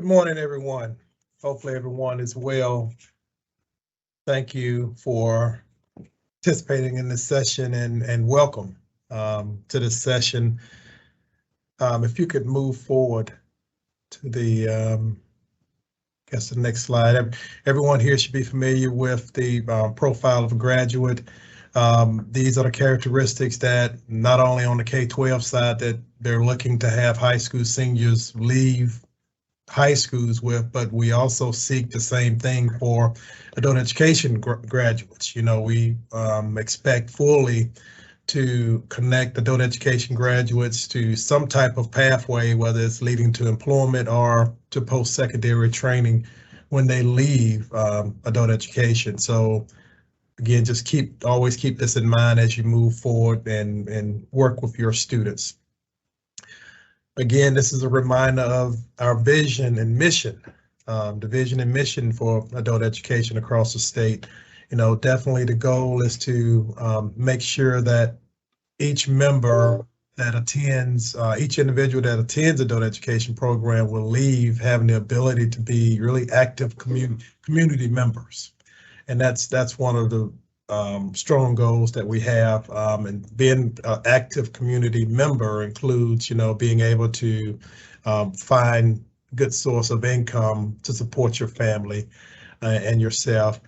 Good morning, everyone. Hopefully everyone is well. Thank you for participating in this session and welcome to this session. If you could move forward to the next slide. Everyone here should be familiar with the profile of a graduate. These are the characteristics that not only on the K-12 side that they're looking to have high school seniors leave high schools with, but we also seek the same thing for adult education graduates. You know, we expect fully to connect adult education graduates to some type of pathway, whether it's leading to employment or to post-secondary training when they leave adult education. So again, just always keep this in mind as you move forward and work with your students. Again, this is a reminder of our vision and mission, the vision and mission for adult education across the state. You know, definitely the goal is to make sure that each member that attends, each individual that attends adult education program will leave having the ability to be really active community members. And that's one of the strong goals that we have, and being an active community member includes, you know, being able to find good source of income to support your family and yourself,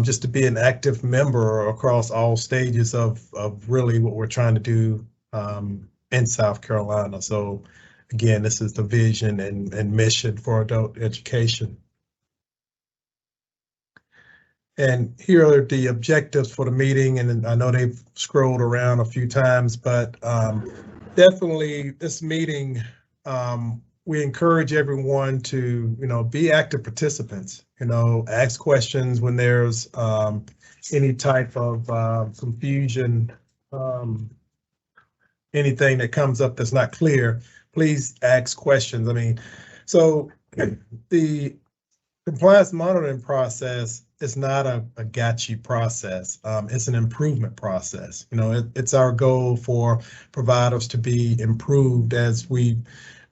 just to be an active member across all stages of really what we're trying to do in South Carolina. So again, this is the vision and mission for adult education. And here are the objectives for the meeting, and I know they've scrolled around a few times, but definitely this meeting, we encourage everyone to, you know, be active participants, you know, ask questions when there's any type of confusion, anything that comes up that's not clear, please ask questions. I mean, so the compliance monitoring process is not a gotcha process. It's an improvement process. You know, it's our goal for providers to be improved as we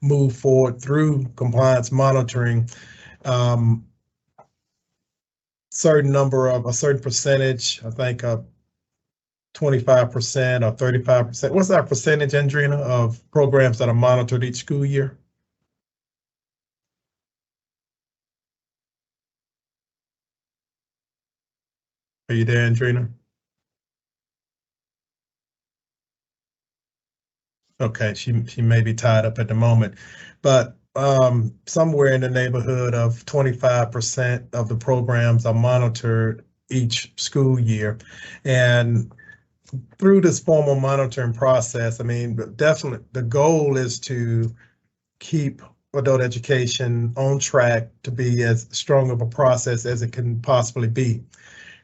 move forward through compliance monitoring. A certain percentage, I think 25% or 35%. What's our percentage, Andrina, of programs that are monitored each school year? Are you there, Andrina? Okay, she may be tied up at the moment, but somewhere in the neighborhood of 25% of the programs are monitored each school year. And through this formal monitoring process, I mean, definitely the goal is to keep adult education on track to be as strong of a process as it can possibly be.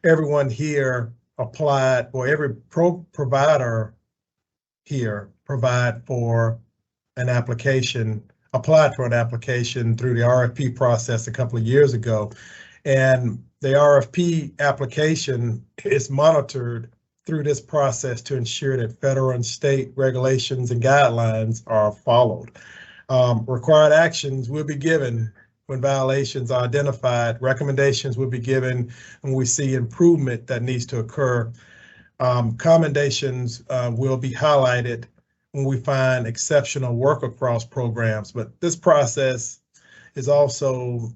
Everyone here applied, or every provider here applied for an application through the RFP process a couple of years ago. And the RFP application is monitored through this process to ensure that federal and state regulations and guidelines are followed. Required actions will be given when violations are identified. Recommendations will be given when we see improvement that needs to occur. Commendations will be highlighted when we find exceptional work across programs. But this process is also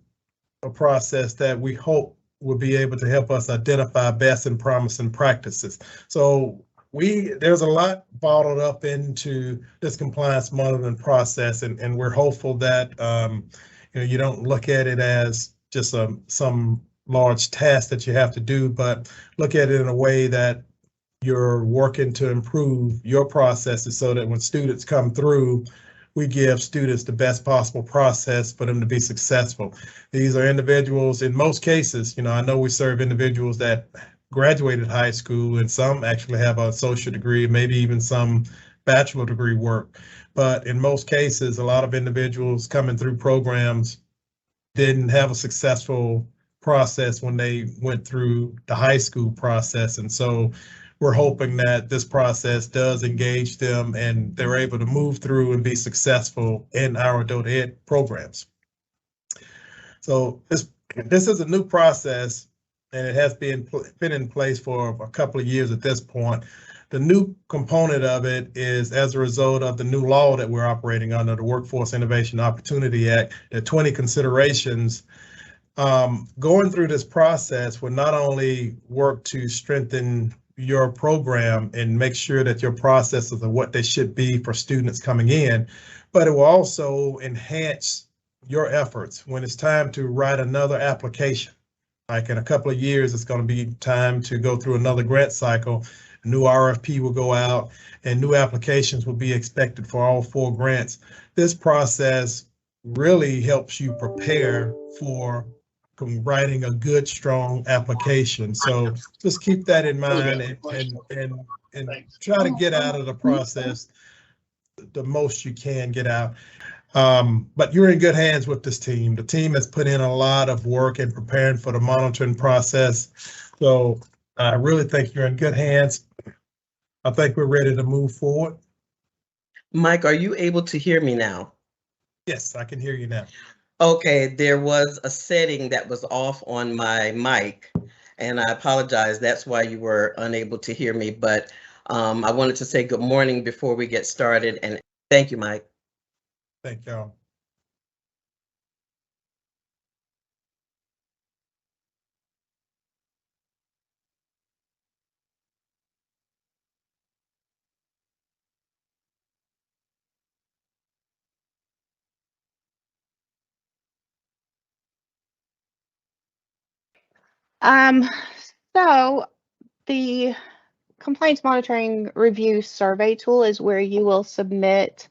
a process that we hope will be able to help us identify best and promising practices. So there's a lot bottled up into this compliance monitoring process, and we're hopeful that you know, you don't look at it as just some large task that you have to do, but look at it in a way that you're working to improve your processes so that when students come through, we give students the best possible process for them to be successful. These are individuals, in most cases, you know, I know we serve individuals that graduated high school, and some actually have an associate degree, maybe even some bachelor degree work. But in most cases, a lot of individuals coming through programs didn't have a successful process when they went through the high school process. And so we're hoping that this process does engage them and they're able to move through and be successful in our adult ed programs. So this is a new process, and it has been in place for a couple of years at this point. The new component of it is as a result of the new law that we're operating under, the Workforce Innovation Opportunity Act, the 20 considerations. Going through this process will not only work to strengthen your program and make sure that your processes are what they should be for students coming in, but it will also enhance your efforts when it's time to write another application. Like in a couple of years, it's going to be time to go through another grant cycle. A new RFP will go out and new applications will be expected for all 4 grants. This process really helps you prepare for writing a good, strong application. So just keep that in mind and try to get out of the process the most you can get out. But you're in good hands with this team. The team has put in a lot of work in preparing for the monitoring process. So I really think you're in good hands. I think we're ready to move forward. Mike, are you able to hear me now? Yes, I can hear you now. Okay, there was a setting that was off on my mic, and I apologize. That's why you were unable to hear me. But I wanted to say good morning before we get started, and thank you, Mike. Thank y'all. So the compliance monitoring review survey tool is where you will submit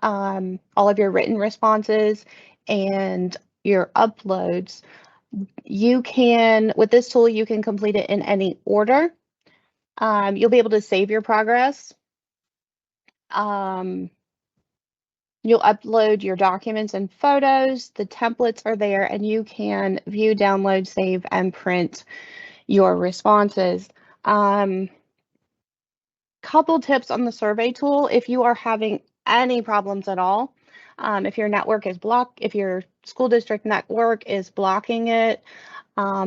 all of your written responses and your uploads. You can, with this tool, you can complete it in any order. You'll be able to save your progress. You'll upload your documents and photos. The templates are there, and you can view, download, save, and print your responses. Couple tips on the survey tool. If you are having any problems at all, if your network is blocked, if your school district network is blocking it,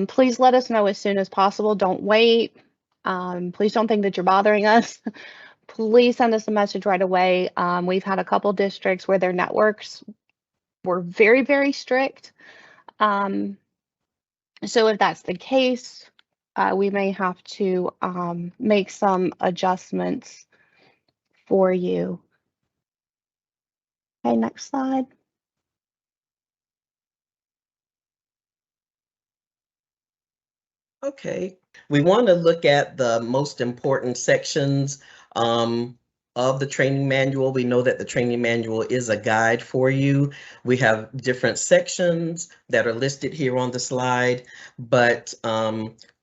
please let us know as soon as possible. Don't wait. Please don't think that you're bothering us. Please send us a message right away. We've had a couple districts where their networks were very, very strict. So if that's the case, we may have to make some adjustments for you. Okay, next slide. Okay, we want to look at the most important sections of the training manual. We know that the training manual is a guide for you. We have different sections that are listed here on the slide, but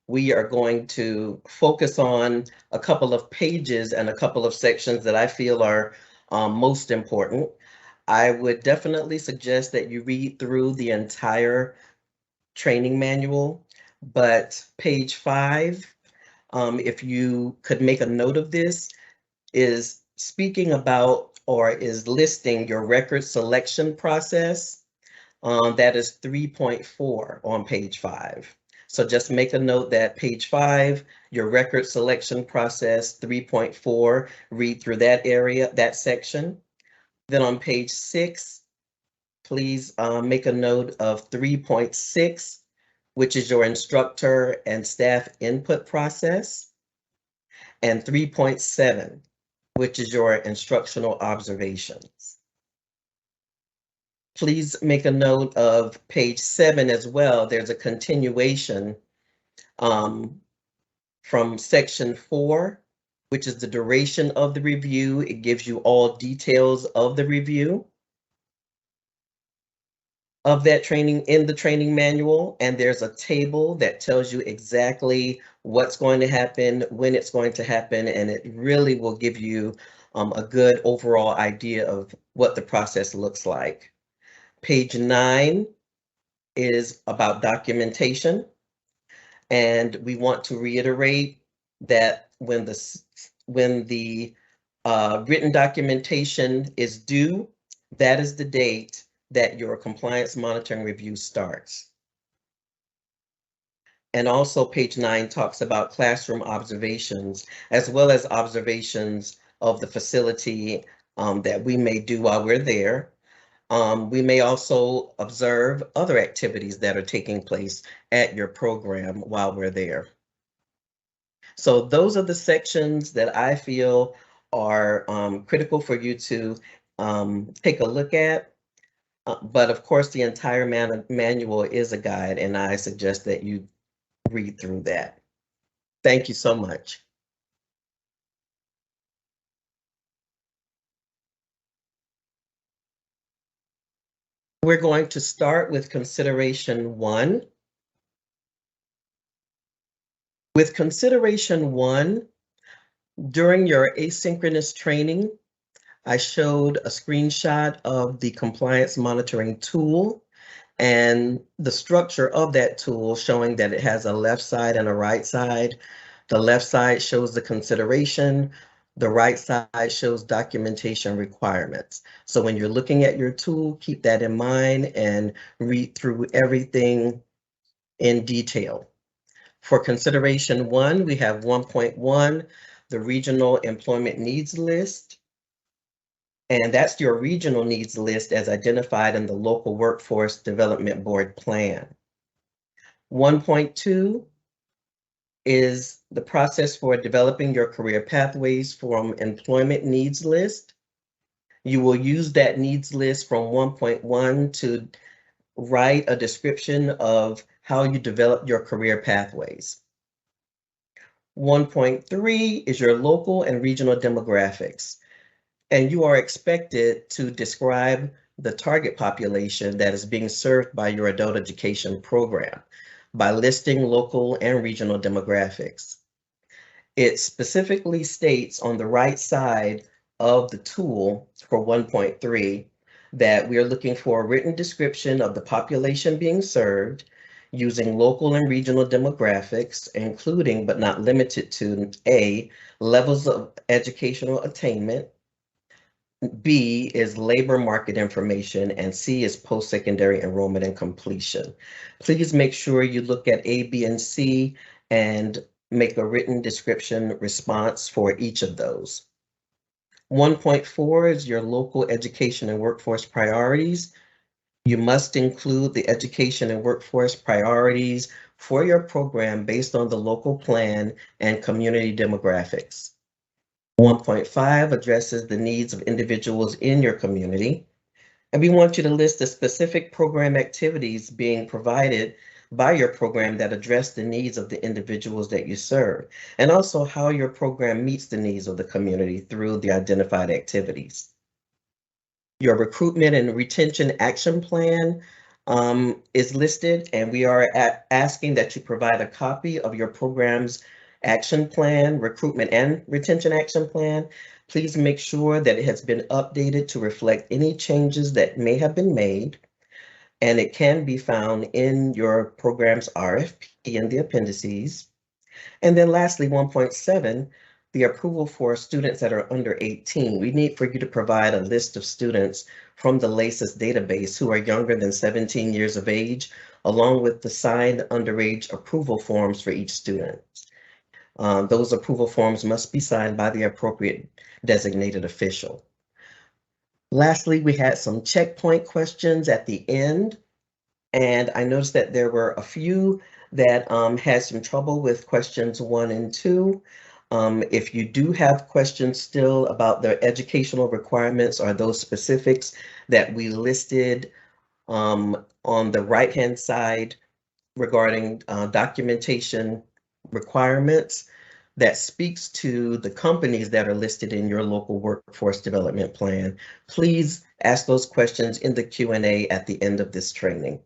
we are going to focus on a couple of pages and a couple of sections that I feel are most important. I would definitely suggest that you read through the entire training manual. But page 5, if you could make a note of this, is speaking about or is listing your record selection process. That is 3.4 on page 5. So just make a note that page 5, your record selection process 3.4, read through that area, that section. Then on page 6, please make a note of 3.6, which is your instructor and staff input process, and 3.7, which is your instructional observations. Please make a note of page 7 as well. There's a continuation from section 4, which is the duration of the review. It gives you all details of the review of that training in the training manual, and there's a table that tells you exactly what's going to happen, when it's going to happen, and it really will give you a good overall idea of what the process looks like. Page 9 is about documentation, and we want to reiterate that when the written documentation is due, that is the date that your compliance monitoring review starts. And also page 9 talks about classroom observations, as well as observations of the facility that we may do while we're there. We may also observe other activities that are taking place at your program while we're there. So those are the sections that I feel are critical for you to take a look at. But of course, the entire manual is a guide, and I suggest that you read through that. Thank you so much. We're going to start with consideration 1. With consideration 1, during your asynchronous training, I showed a screenshot of the compliance monitoring tool and the structure of that tool, showing that it has a left side and a right side. The left side shows the consideration, the right side shows documentation requirements. So when you're looking at your tool, keep that in mind and read through everything in detail. For consideration 1, we have 1.1, the regional employment needs list. And that's your regional needs list as identified in the local workforce development board plan. 1.2 is the process for developing your career pathways from employment needs list. You will use that needs list from 1.1 to write a description of how you develop your career pathways. 1.3 is your local and regional demographics. And you are expected to describe the target population that is being served by your adult education program by listing local and regional demographics. It specifically states on the right side of the tool for 1.3 that we are looking for a written description of the population being served using local and regional demographics, including but not limited to A, levels of educational attainment, B is labor market information, and C is post-secondary enrollment and completion. Please make sure you look at A, B, and C and make a written description response for each of those. 1.4 is your local education and workforce priorities. You must include the education and workforce priorities for your program based on the local plan and community demographics. 1.5 addresses the needs of individuals in your community. And we want you to list the specific program activities being provided by your program that address the needs of the individuals that you serve, and also how your program meets the needs of the community through the identified activities. Your recruitment and retention action plan is listed, and we are asking that you provide a copy of your program's action plan, recruitment and retention action plan. Please make sure that it has been updated to reflect any changes that may have been made, and it can be found in your program's RFP in the appendices. And then lastly, 1.7, the approval for students that are under 18. We need for you to provide a list of students from the LACES database who are younger than 17 years of age, along with the signed underage approval forms for each student. Those approval forms must be signed by the appropriate designated official. Lastly, we had some checkpoint questions at the end, and I noticed that there were a few that had some trouble with questions 1 and 2. If you do have questions still about the educational requirements or those specifics that we listed on the right-hand side regarding documentation requirements, that speaks to the companies that are listed in your local workforce development plan, please ask those questions in the Q&A at the end of this training.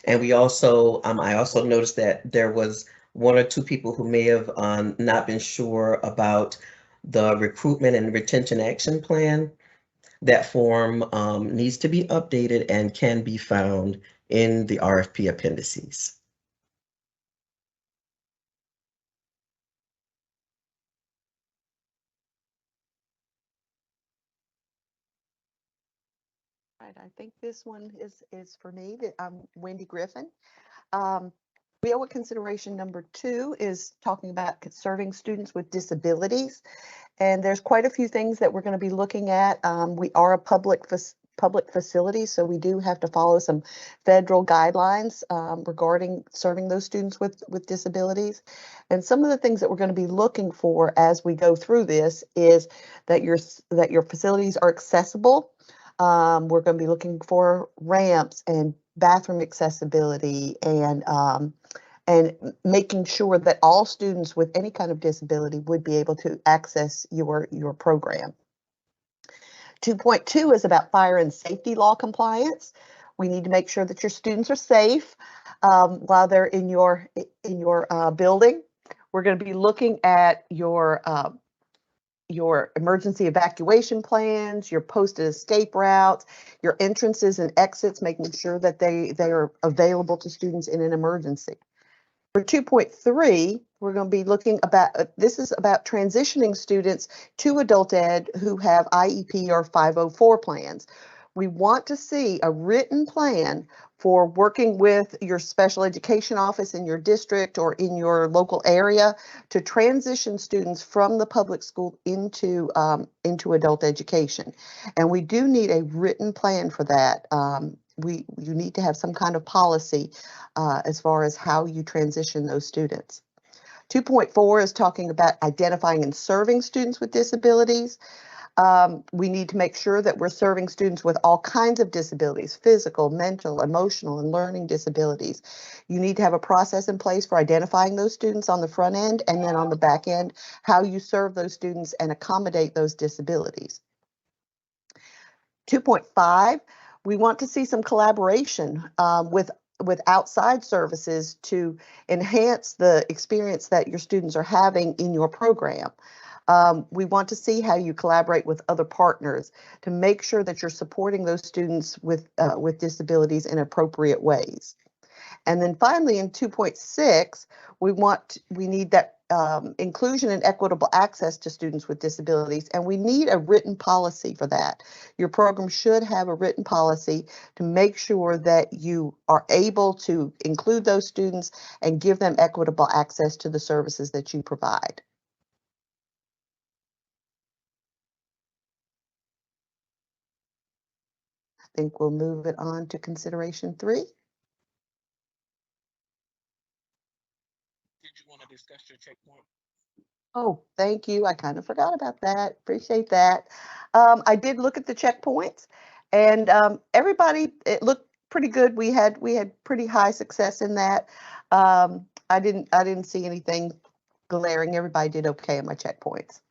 And we also, I also noticed that there was 1 or 2 people who may have not been sure about the recruitment and retention action plan. That form needs to be updated and can be found in the RFP appendices. right, I think this one is for me. I'm Wendy Griffin. WIOA consideration number 2 is talking about serving students with disabilities. And there's quite a few things that we're going to be looking at. We are a public facility, so we do have to follow some federal guidelines regarding serving those students with disabilities. And some of the things that we're going to be looking for as we go through this is that your facilities are accessible. We're going to be looking for ramps and bathroom accessibility and making sure that all students with any kind of disability would be able to access your program. 2.2 is about fire and safety law compliance. We need to make sure that your students are safe while they're in your building. We're going to be looking at your emergency evacuation plans, your posted escape routes, your entrances and exits, making sure that they are available to students in an emergency. For 2.3, we're going to be looking about, this is about transitioning students to adult ed who have IEP or 504 plans. We want to see a written plan for working with your special education office in your district or in your local area to transition students from the public school into adult education. And we do need a written plan for that. You need to have some kind of policy as far as how you transition those students. 2.4 is talking about identifying and serving students with disabilities. We need to make sure that we're serving students with all kinds of disabilities, physical, mental, emotional, and learning disabilities. You need to have a process in place for identifying those students on the front end, and then on the back end, how you serve those students and accommodate those disabilities. 2.5, we want to see some collaboration with outside services to enhance the experience that your students are having in your program. We want to see how you collaborate with other partners to make sure that you're supporting those students with disabilities in appropriate ways. And then finally, in 2.6, we need that inclusion and equitable access to students with disabilities, and we need a written policy for that. Your program should have a written policy to make sure that you are able to include those students and give them equitable access to the services that you provide. I think we'll move it on to consideration 3. Did you want to discuss your checkpoint? Oh, thank you. I kind of forgot about that. Appreciate that. I did look at the checkpoints, and everybody, it looked pretty good. We had pretty high success in that. I didn't see anything glaring. Everybody did okay on my checkpoints.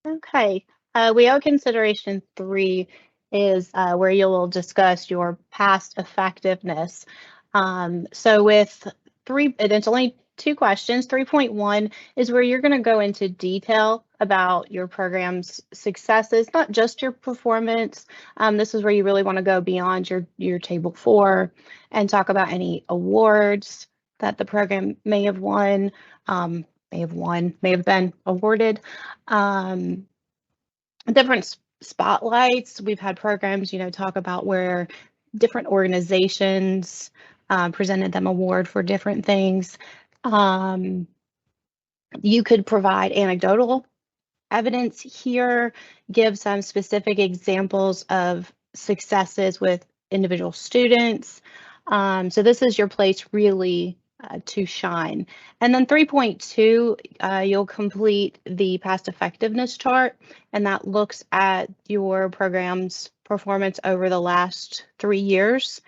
Okay, WIOA consideration 3 is where you'll discuss your past effectiveness. So with 3, it's only 2 questions. 3.1 is where you're going to go into detail about your program's successes, not just your performance. This is where you really want to go beyond your table 4 and talk about any awards that the program may have won, may have been awarded. Different spotlights. We've had programs, talk about where different organizations presented them award for different things. You could provide anecdotal evidence here, give some specific examples of successes with individual students. So this is your place really to shine. And then 3.2, you'll complete the past effectiveness chart, and that looks at your program's performance over the last 3 years.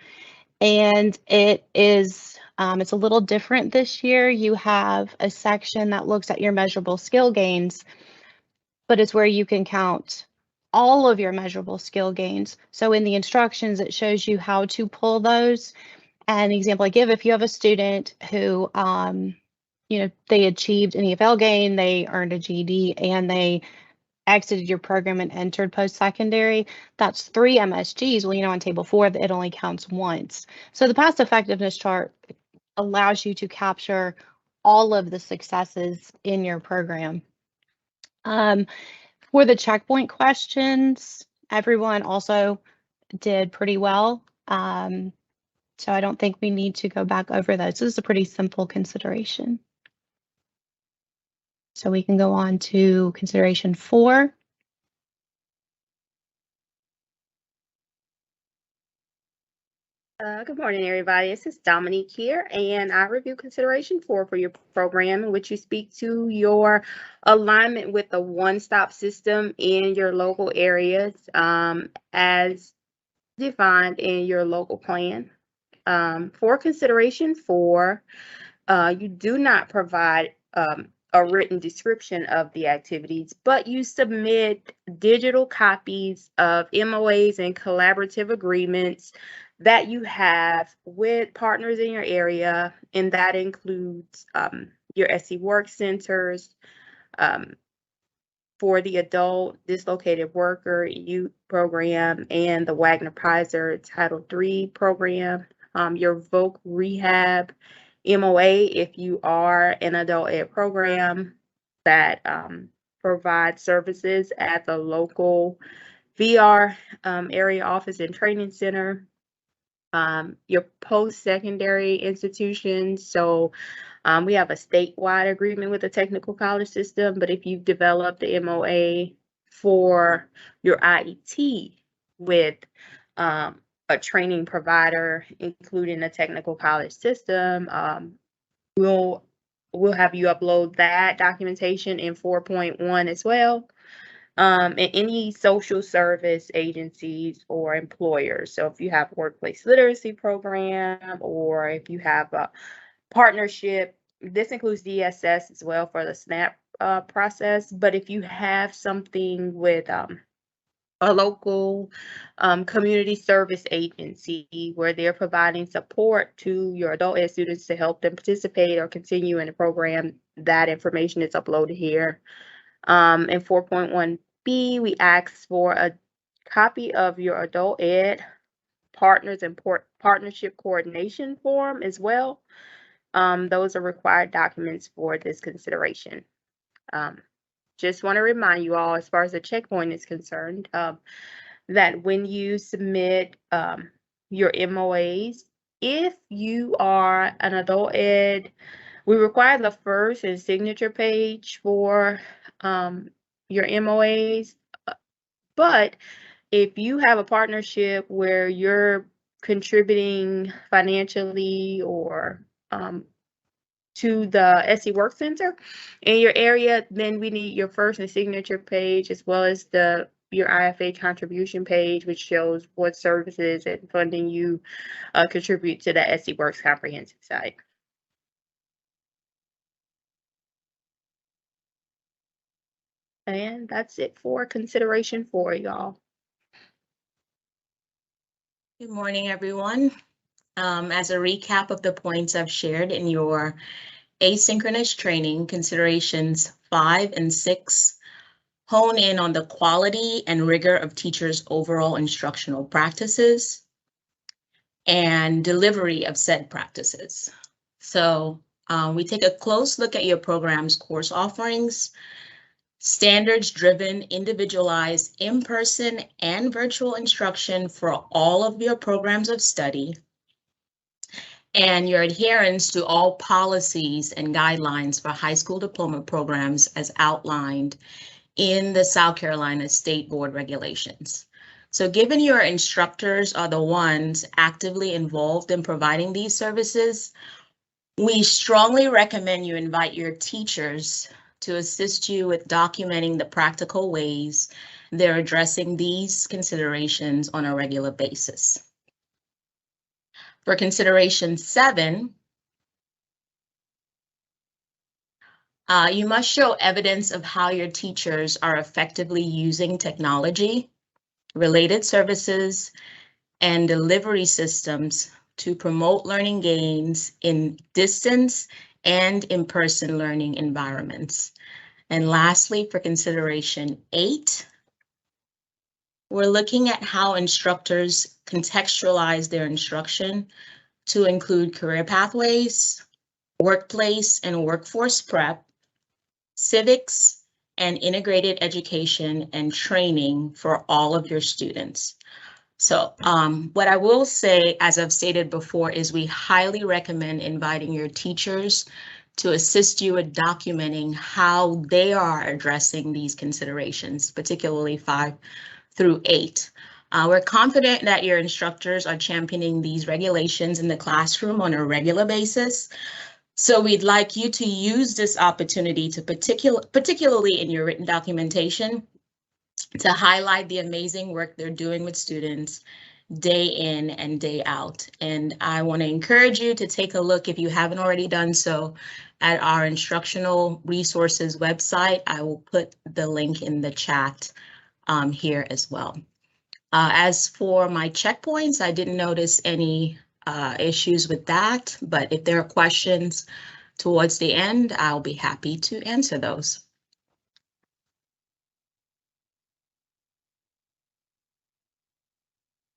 And it is, it's a little different this year. You have a section that looks at your measurable skill gains, but it's where you can count all of your measurable skill gains. So in the instructions, it shows you how to pull those. An example I give, if you have a student who, they achieved an EFL gain, they earned a GED, and they exited your program and entered post-secondary, that's 3 MSGs. Well, on table 4, it only counts once. So the past effectiveness chart allows you to capture all of the successes in your program. For the checkpoint questions, everyone also did pretty well. So I don't think we need to go back over those. This is a pretty simple consideration. So we can go on to consideration 4. Good morning, everybody. This is Dominique here, and I review consideration 4 for your program, in which you speak to your alignment with the one-stop system in your local areas as defined in your local plan. For consideration 4, you do not provide a written description of the activities, but you submit digital copies of MOAs and collaborative agreements that you have with partners in your area, and that includes your SC Work Centers for the adult dislocated worker youth program and the Wagner Pizer Title III program, your Voc Rehab MOA if you are an adult ed program that provides services at the local VR area office and training center. Your post-secondary institutions. So we have a statewide agreement with the technical college system, but if you've developed the MOA for your IET with a training provider, including the technical college system, we'll have you upload that documentation in 4.1 as well. And any social service agencies or employers. So if you have a workplace literacy program, or if you have a partnership, this includes DSS as well for the SNAP process. But if you have something with a local community service agency where they're providing support to your adult ed students to help them participate or continue in the program, that information is uploaded here. In 4.1b, we ask for a copy of your adult ed partners and partnership coordination form as well. Those are required documents for this consideration. Just want to remind you all, as far as the checkpoint is concerned, that when you submit your MOAs, if you are an adult ed, we require the first and signature page for your MOAs, but if you have a partnership where you're contributing financially or to the SC Work Center in your area, then we need your first and signature page as well as your IFA contribution page, which shows what services and funding you contribute to the SC Works comprehensive site. And that's it for consideration 4, y'all. Good morning, everyone. As a recap of the points I've shared in your asynchronous training, considerations 5 and 6 hone in on the quality and rigor of teachers' overall instructional practices and delivery of said practices. So we take a close look at your program's course offerings, standards-driven, individualized, in-person and virtual instruction for all of your programs of study, and your adherence to all policies and guidelines for high school diploma programs as outlined in the South Carolina State Board regulations. So given your instructors are the ones actively involved in providing these services, we strongly recommend you invite your teachers to assist you with documenting the practical ways they're addressing these considerations on a regular basis. For consideration 7, you must show evidence of how your teachers are effectively using technology, related services, and delivery systems to promote learning gains in distance and in-person learning environments. And lastly, for consideration 8, we're looking at how instructors contextualize their instruction to include career pathways, workplace and workforce prep, civics, and integrated education and training for all of your students. So what I will say, as I've stated before, is we highly recommend inviting your teachers to assist you with documenting how they are addressing these considerations, particularly 5 through 8. We're confident that your instructors are championing these regulations in the classroom on a regular basis. So we'd like you to use this opportunity to particularly in your written documentation, to highlight the amazing work they're doing with students day in and day out. And I want to encourage you to take a look, if you haven't already done so, at our instructional resources website. I will put the link in the chat here as well. As for my checkpoints, I didn't notice any issues with that, but if there are questions towards the end, I'll be happy to answer those.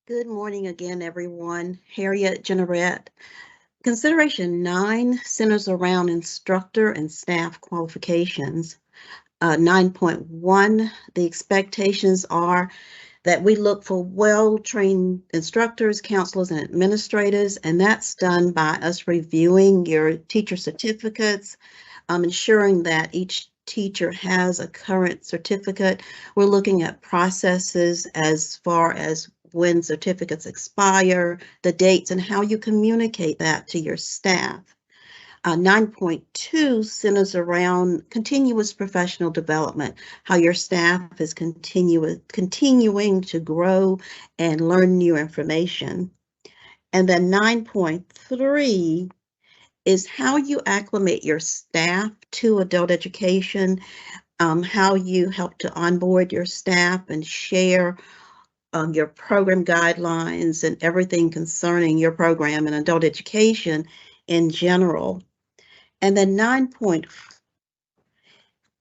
Good morning again, everyone. Harriet Jeanneret. Consideration 9 centers around instructor and staff qualifications. 9.1, the expectations are that we look for well-trained instructors, counselors, and administrators, and that's done by us reviewing your teacher certificates, ensuring that each teacher has a current certificate. We're looking at processes as far as when certificates expire, the dates, and how you communicate that to your staff. 9.2 centers around continuous professional development, how your staff is continuing to grow and learn new information. And then 9.3 is how you acclimate your staff to adult education, how you help to onboard your staff and share your program guidelines and everything concerning your program and adult education in general. And then 9.4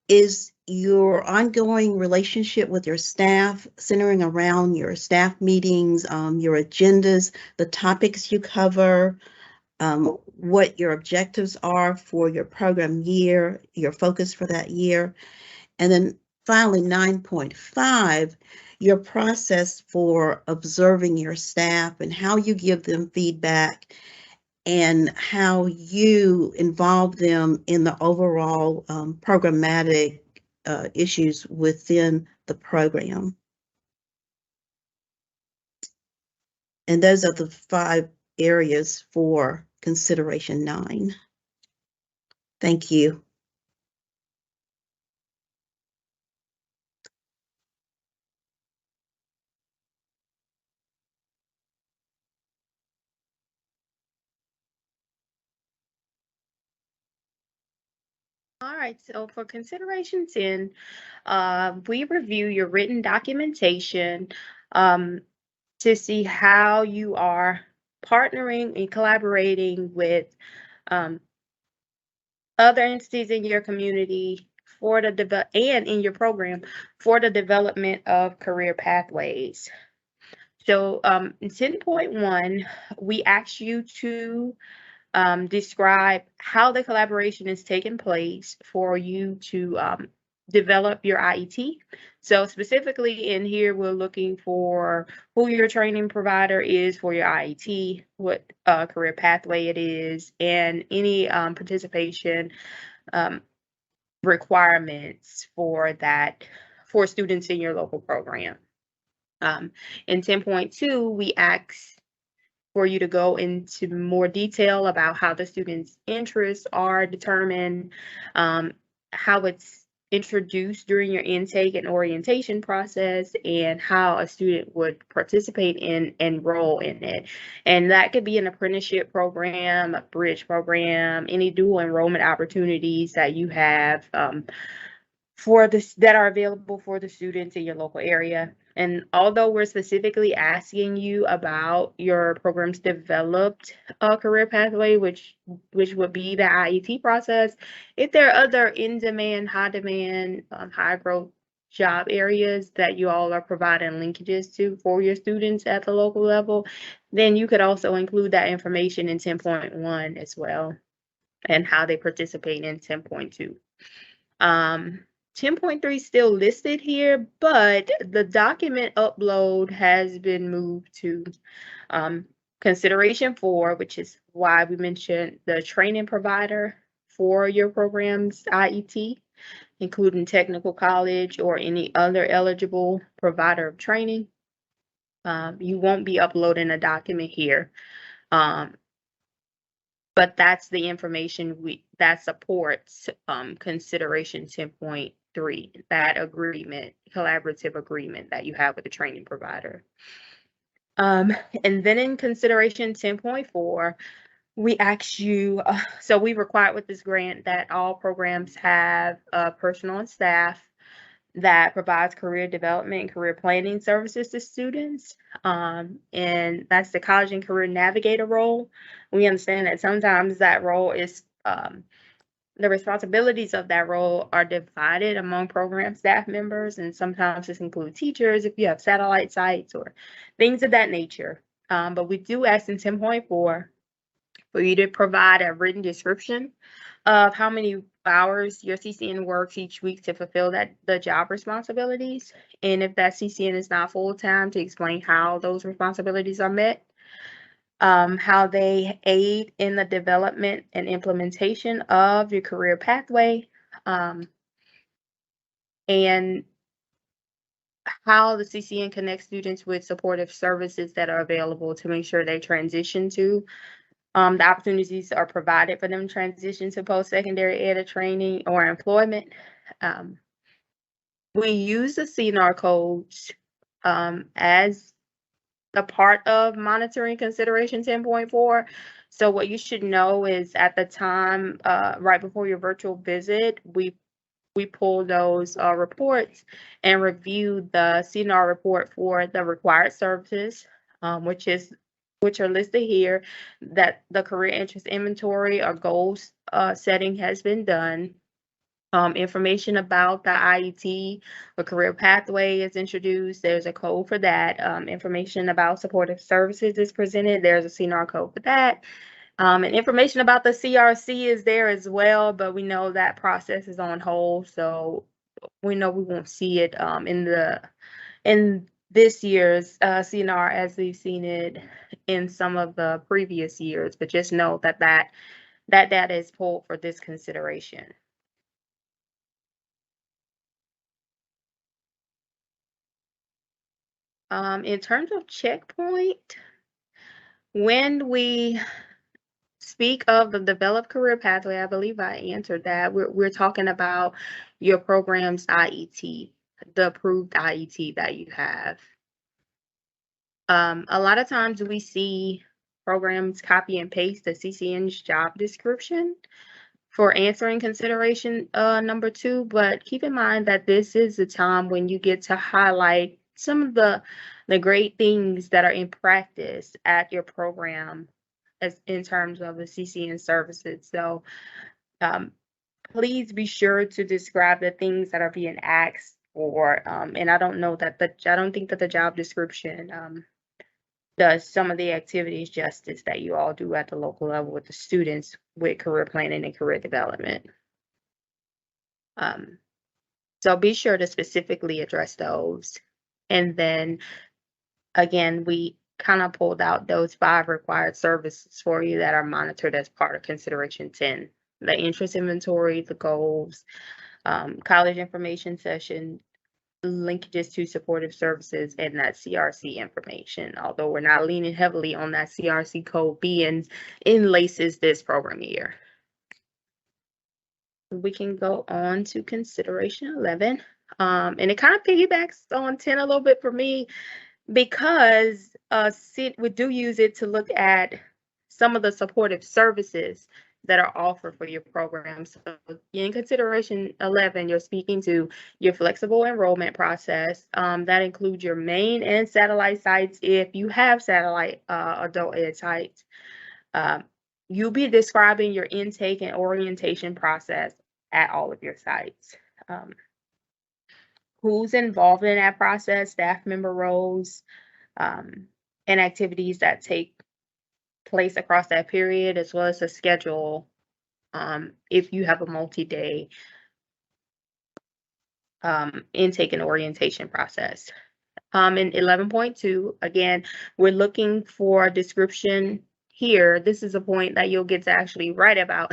is your ongoing relationship with your staff, centering around your staff meetings, your agendas, the topics you cover, what your objectives are for your program year, your focus for that year. And then finally, 9.5, your process for observing your staff and how you give them feedback and how you involve them in the overall programmatic issues within the program. And those are the 5 areas for consideration 9. Thank you. All right, so for consideration 10, we review your written documentation to see how you are partnering and collaborating with other entities in your community for the and in your program for the development of career pathways. So in 10.1, we ask you to describe how the collaboration is taking place for you to develop your IET. So specifically in here, we're looking for who your training provider is for your IET, what career pathway it is, and any participation requirements for that for students in your local program. In 10.2, we ask for you to go into more detail about how the students' interests are determined, how it's introduced during your intake and orientation process, and how a student would participate in enroll in it. And that could be an apprenticeship program, a bridge program, any dual enrollment opportunities that you have for this that are available for the students in your local area. And although we're specifically asking you about your program's developed career pathway, which would be the IET process, if there are other in-demand, high-demand, high-growth job areas that you all are providing linkages to for your students at the local level, then you could also include that information in 10.1 as well. and how they participate in 10.2. 10.3 is still listed here, but the document upload has been moved to consideration 4, which is why we mentioned the training provider for your program's IET, including technical college or any other eligible provider of training. You won't be uploading a document here. But that's the information that supports consideration 10.3, that agreement, collaborative agreement that you have with the training provider. And then in consideration 10.4, we ask you, so we require with this grant that all programs have personnel and staff that provides career development and career planning services to students. And that's the college and career navigator role. We understand that sometimes that role is, the responsibilities of that role are divided among program staff members, and sometimes this includes teachers if you have satellite sites or things of that nature. But we do ask in 10.4 for you to provide a written description of how many hours your CCN works each week to fulfill the job responsibilities. And if that CCN is not full-time, to explain how those responsibilities are met, how they aid in the development and implementation of your career pathway, and how the CCN connects students with supportive services that are available to make sure they transition to the opportunities are provided for them to transition to post-secondary ed training or employment. We use the CNR codes as a part of monitoring consideration 10.4. So what you should know is at the time, right before your virtual visit, we pull those reports and review the CNR report for the required services, which are listed here, that the career interest inventory or goals setting has been done. Information about the IET or career pathway is introduced. There's a code for that. Information about supportive services is presented. There's a CNR code for that. And information about the CRC is there as well, but we know that process is on hold, so we know we won't see it in this year's CNR as we've seen it in some of the previous years. But just know that data is pulled for this consideration. In terms of checkpoint, when we speak of the developed career pathway, I believe I answered that. We're talking about your program's IET, the approved IET that you have. A lot of times we see programs copy and paste the CCN's job description for answering consideration number 2, but keep in mind that this is the time when you get to highlight some of the great things that are in practice at your program as in terms of the CCN services. So please be sure to describe the things that are being asked for. And I don't think that the job description does some of the activities justice that you all do at the local level with the students with career planning and career development. So be sure to specifically address those. And then again, we kind of pulled out those 5 required services for you that are monitored as part of consideration 10. The interest inventory, the goals, college information session, linkages to supportive services, and that CRC information. Although we're not leaning heavily on that CRC code being in LACES this program year. We can go on to consideration 11. And it kind of piggybacks on 10 a little bit for me, because we do use it to look at some of the supportive services that are offered for your program. So in consideration 11, you're speaking to your flexible enrollment process. That includes your main and satellite sites. If you have satellite adult ed sites, you'll be describing your intake and orientation process at all of your sites. Who's involved in that process, staff member roles, and activities that take place across that period, as well as the schedule if you have a multi-day intake and orientation process. In 11.2, again, we're looking for a description here. This is a point that you'll get to actually write about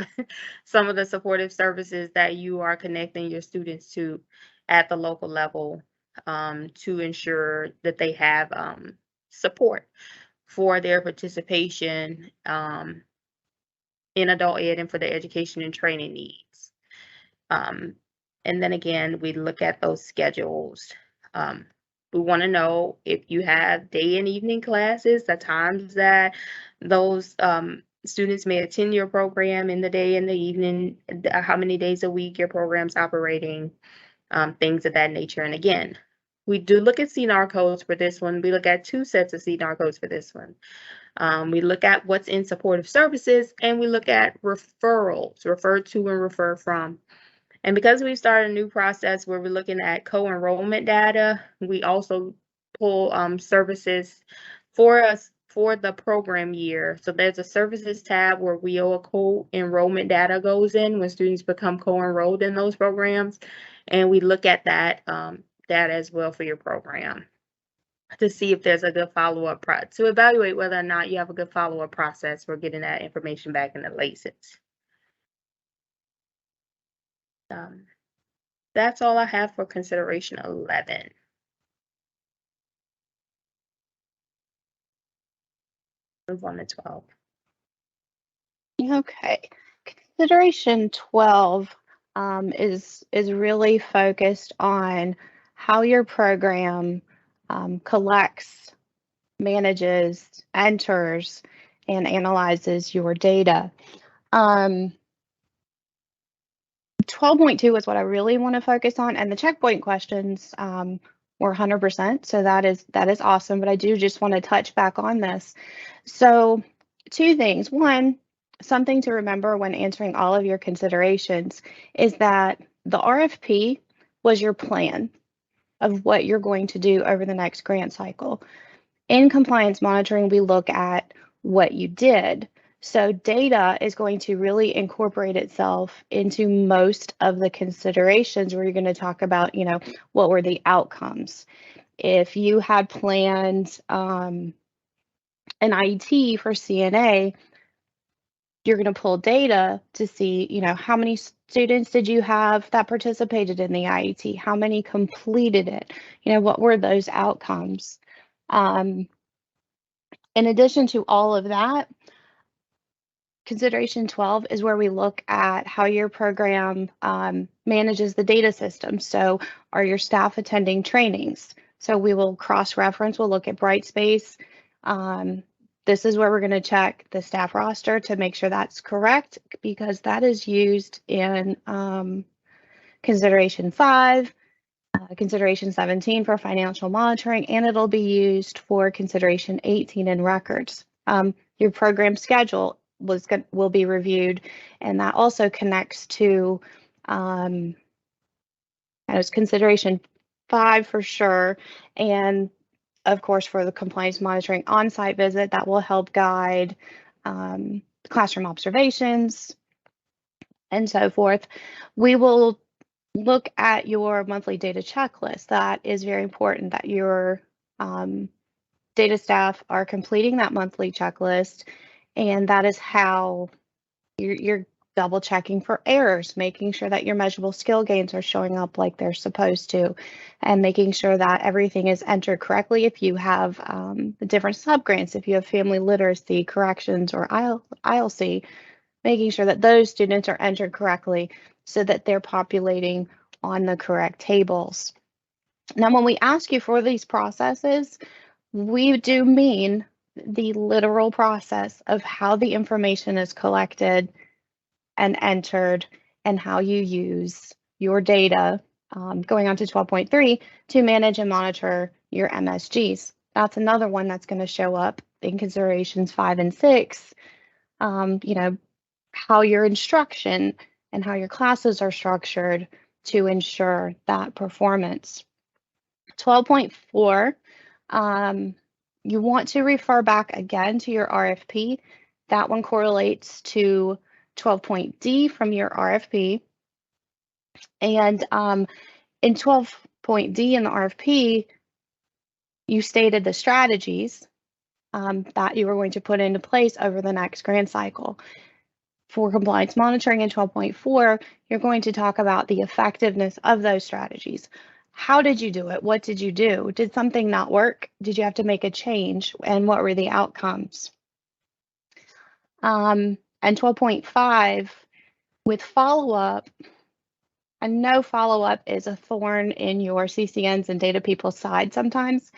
some of the supportive services that you are connecting your students to at the local level to ensure that they have support for their participation in adult ed and for their education and training needs. And then again, we look at those schedules. We want to know if you have day and evening classes, the times that those students may attend your program in the day and the evening, how many days a week your program's operating, things of that nature. And again, we do look at CNAR codes for this one. We look at 2 sets of CNAR codes for this one. We look at what's in supportive services, and we look at referrals, refer to and refer from. And because we started a new process where we're looking at co-enrollment data, we also pull services for us for the program year. So there's a services tab where WIOA co-enrollment data goes in when students become co-enrolled in those programs. And we look at that data as well for your program to see if there's a good follow-up to evaluate whether or not you have a good follow-up process for getting that information back in the LACES. That's all I have for consideration 11. Move on to 12. Okay, consideration 12 is really focused on how your program collects, manages, enters, and analyzes your data. 12.2 is what I really want to focus on, and the checkpoint questions were 100%, so that is awesome, but I do just want to touch back on this. So 2 things. One, something to remember when answering all of your considerations is that the RFP was your plan of what you're going to do over the next grant cycle. In compliance monitoring, we look at what you did. So data is going to really incorporate itself into most of the considerations where you're going to talk about, what were the outcomes. If you had planned an IET for CNA, you're going to pull data to see, how many students did you have that participated in the IET? How many completed it? What were those outcomes? In addition to all of that, consideration 12 is where we look at how your program manages the data system. So are your staff attending trainings? So we will cross-reference, we'll look at Brightspace. This is where we're going to check the staff roster to make sure that's correct, because that is used in consideration 5, consideration 17 for financial monitoring, and it'll be used for consideration 18 in records. Your program schedule will be reviewed, and that also connects to as consideration 5 for sure, and of course for the compliance monitoring on-site visit that will help guide classroom observations and so forth. We will look at your monthly data checklist. That is very important that your data staff are completing that monthly checklist, and that is how you're double checking for errors, making sure that your measurable skill gains are showing up like they're supposed to, and making sure that everything is entered correctly. If you have the different subgrants, if you have family literacy, corrections, or ILC, making sure that those students are entered correctly so that they're populating on the correct tables. Now, when we ask you for these processes, we do mean the literal process of how the information is collected and entered and how you use your data, going on to 12.3, to manage and monitor your MSGs. That's another one that's going to show up in considerations 5 and 6. How your instruction and how your classes are structured to ensure that performance. 12.4, you want to refer back again to your RFP. That one correlates to 12.D from your RFP. And in 12.D in the RFP, you stated the strategies that you were going to put into place over the next grant cycle. For compliance monitoring in 12.4, you're going to talk about the effectiveness of those strategies. How did you do it? What did you do? Did something not work? Did you have to make a change? And what were the outcomes? And 12.5, with follow-up, I know follow-up is a thorn in your CCNs and data people's side sometimes,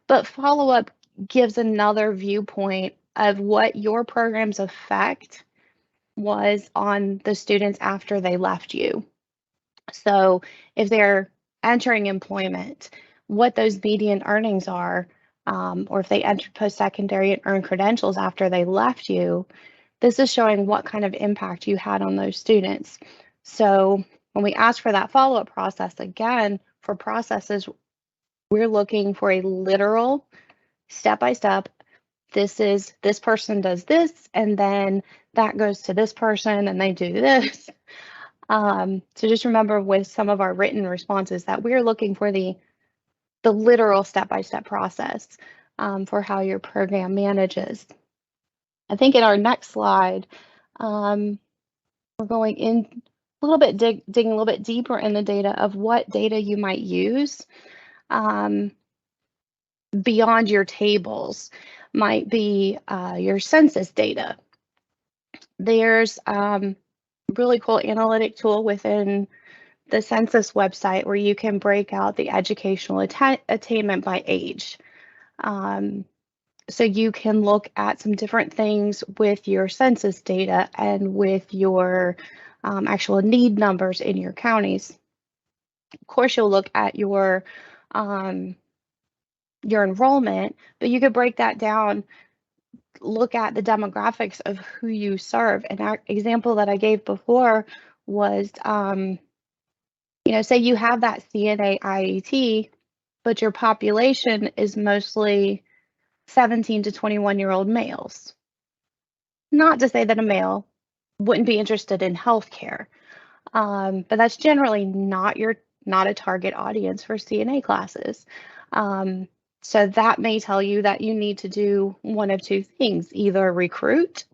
but follow-up gives another viewpoint of what your program's effect was on the students after they left you. So if they're entering employment, what those median earnings are, or if they entered post-secondary and earned credentials after they left you, this is showing what kind of impact you had on those students. So when we ask for that follow-up process, again, for processes, we're looking for a literal step-by-step. This person does this, and then that goes to this person, and they do this. So just remember with some of our written responses that we're looking for the literal step-by-step process for how your program manages. I think in our next slide, we're going in a little bit, digging a little bit deeper in the data of what data you might use beyond your tables. Might be your census data. There's a really cool analytic tool within the census website where you can break out the educational attainment by age. So you can look at some different things with your census data and with your actual need numbers in your counties. Of course, you'll look at your enrollment, but you could break that down, look at the demographics of who you serve. And our example that I gave before was, say you have that CNA IET, but your population is mostly 17 to 21-year-old males. Not to say that a male wouldn't be interested in healthcare, but that's generally not a target audience for CNA classes. So that may tell you that you need to do one of two things: either recruit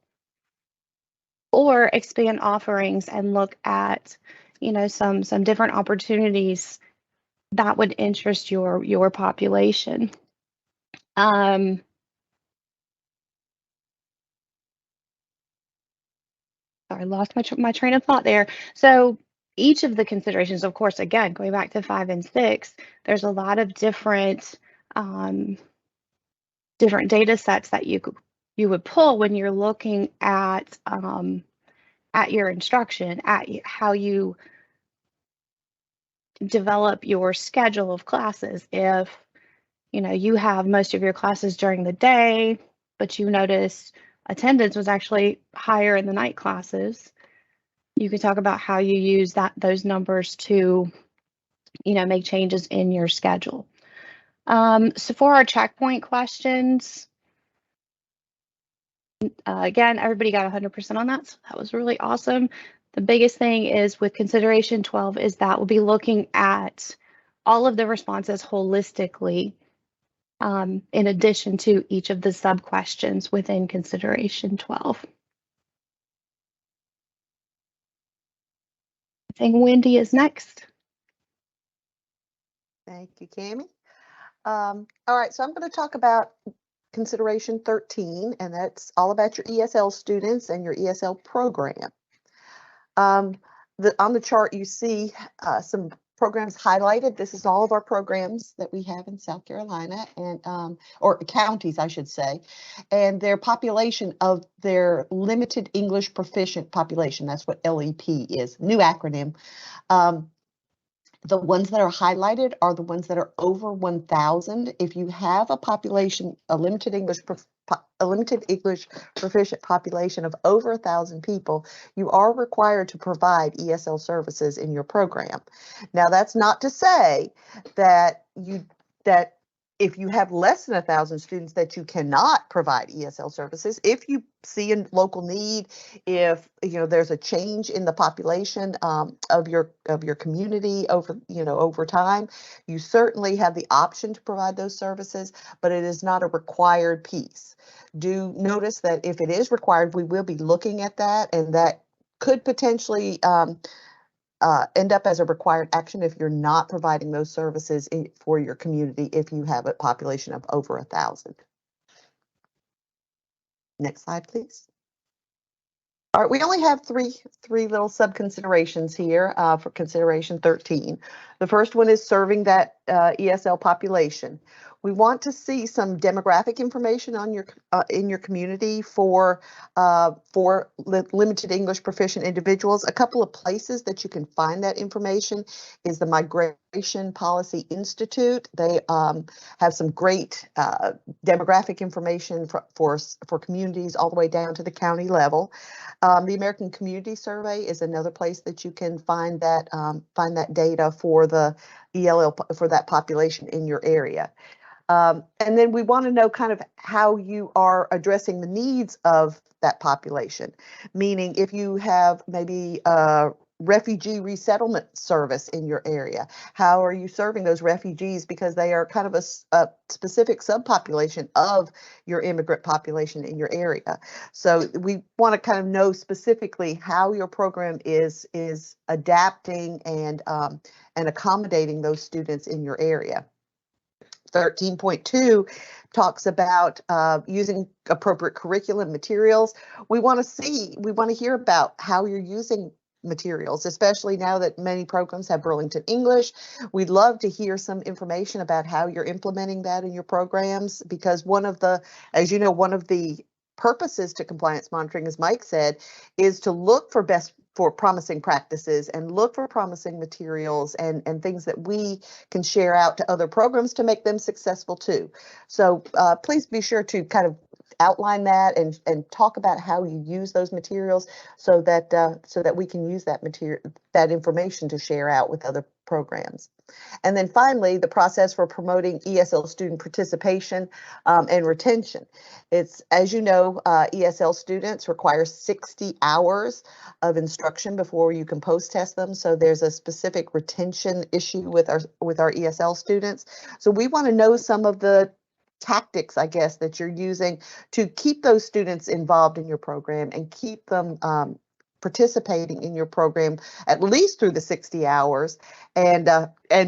or expand offerings and look at, some different opportunities that would interest your population. Sorry, I lost my train of thought there. So each of the considerations, of course, again, going back to 5 and 6, there's a lot of different data sets that you would pull when you're looking at your instruction, at how you develop your schedule of classes. If you have most of your classes during the day, but you notice attendance was actually higher in the night classes, you can talk about how you use those numbers to make changes in your schedule. So for our checkpoint questions, again, everybody got 100% on that, so that was really awesome. The biggest thing is with consideration 12 is that we'll be looking at all of the responses holistically, in addition to each of the sub-questions within consideration 12. I think Wendy is next. Thank you, Cammie. All right, so I'm going to talk about consideration 13, and that's all about your ESL students and your ESL program. On the chart, you see some programs highlighted. This is all of our programs that we have in South Carolina, and or counties, I should say, and their population of their limited English proficient population. That's what LEP is, new acronym. The ones that are highlighted are the ones that are over 1,000. If you have a population, a limited English proficient population of over 1,000 people, you are required to provide ESL services in your program. Now, that's not to say that if you have less than 1,000 students that you cannot provide ESL services, if you see a local need, if there's a change in the population of your community over time, you certainly have the option to provide those services, but it is not a required piece. Do notice that if it is required, we will be looking at that, and that could potentially end up as a required action if you're not providing those services for your community if you have a population of over 1,000. Next slide, please. All right, we only have three little sub considerations here for consideration 13. The first one is serving that ESL population. We want to see some demographic information on your in your community for limited English proficient individuals. A couple of places that you can find that information is the Migration Policy Institute. They have some great demographic information for communities all the way down to the county level. The American Community Survey is another place that you can find that data for the ELL for that population in your area. And then we want to know kind of how you are addressing the needs of that population, meaning if you have maybe a refugee resettlement service in your area, how are you serving those refugees, because they are kind of a specific subpopulation of your immigrant population in your area. So we want to kind of know specifically how your program is adapting and accommodating those students in your area. 13.2 talks about using appropriate curriculum materials. We want to hear about how you're using materials, especially now that many programs have Burlington English. We'd love to hear some information about how you're implementing that in your programs, because one of the purposes to compliance monitoring, as Mike said, is to look for promising practices and look for promising materials and things that we can share out to other programs to make them successful too. So please be sure to kind of outline that and talk about how you use those materials so that we can use that information to share out with other programs. And then finally, the process for promoting ESL student participation and retention. It's, as you know, ESL students require 60 hours of instruction before you can post-test them. So there's a specific retention issue with our ESL students. So we want to know some of the tactics, I guess, that you're using to keep those students involved in your program and keep them participating in your program at least through the 60 hours and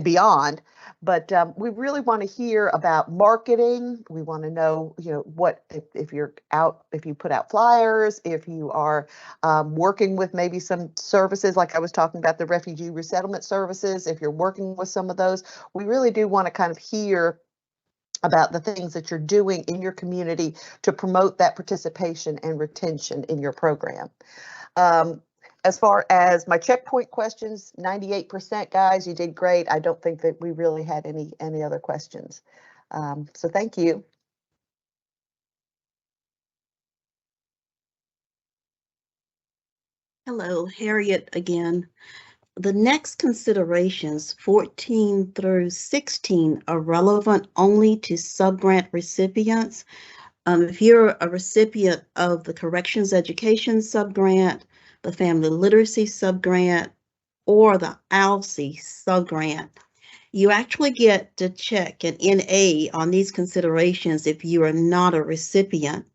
beyond. But we really want to hear about marketing. We want to know, what if you put out flyers, if you are working with maybe some services, like I was talking about the refugee resettlement services, if you're working with some of those. We really do want to kind of hear about the things that you're doing in your community to promote that participation and retention in your program. As far as my checkpoint questions, 98%, guys, you did great. I don't think that we really had any other questions. So thank you. Hello, Harriet again. The next considerations, 14 through 16, are relevant only to subgrant recipients. If you're a recipient of the Corrections Education subgrant, the Family Literacy subgrant, or the ALSE subgrant, you actually get to check an NA on these considerations if you are not a recipient.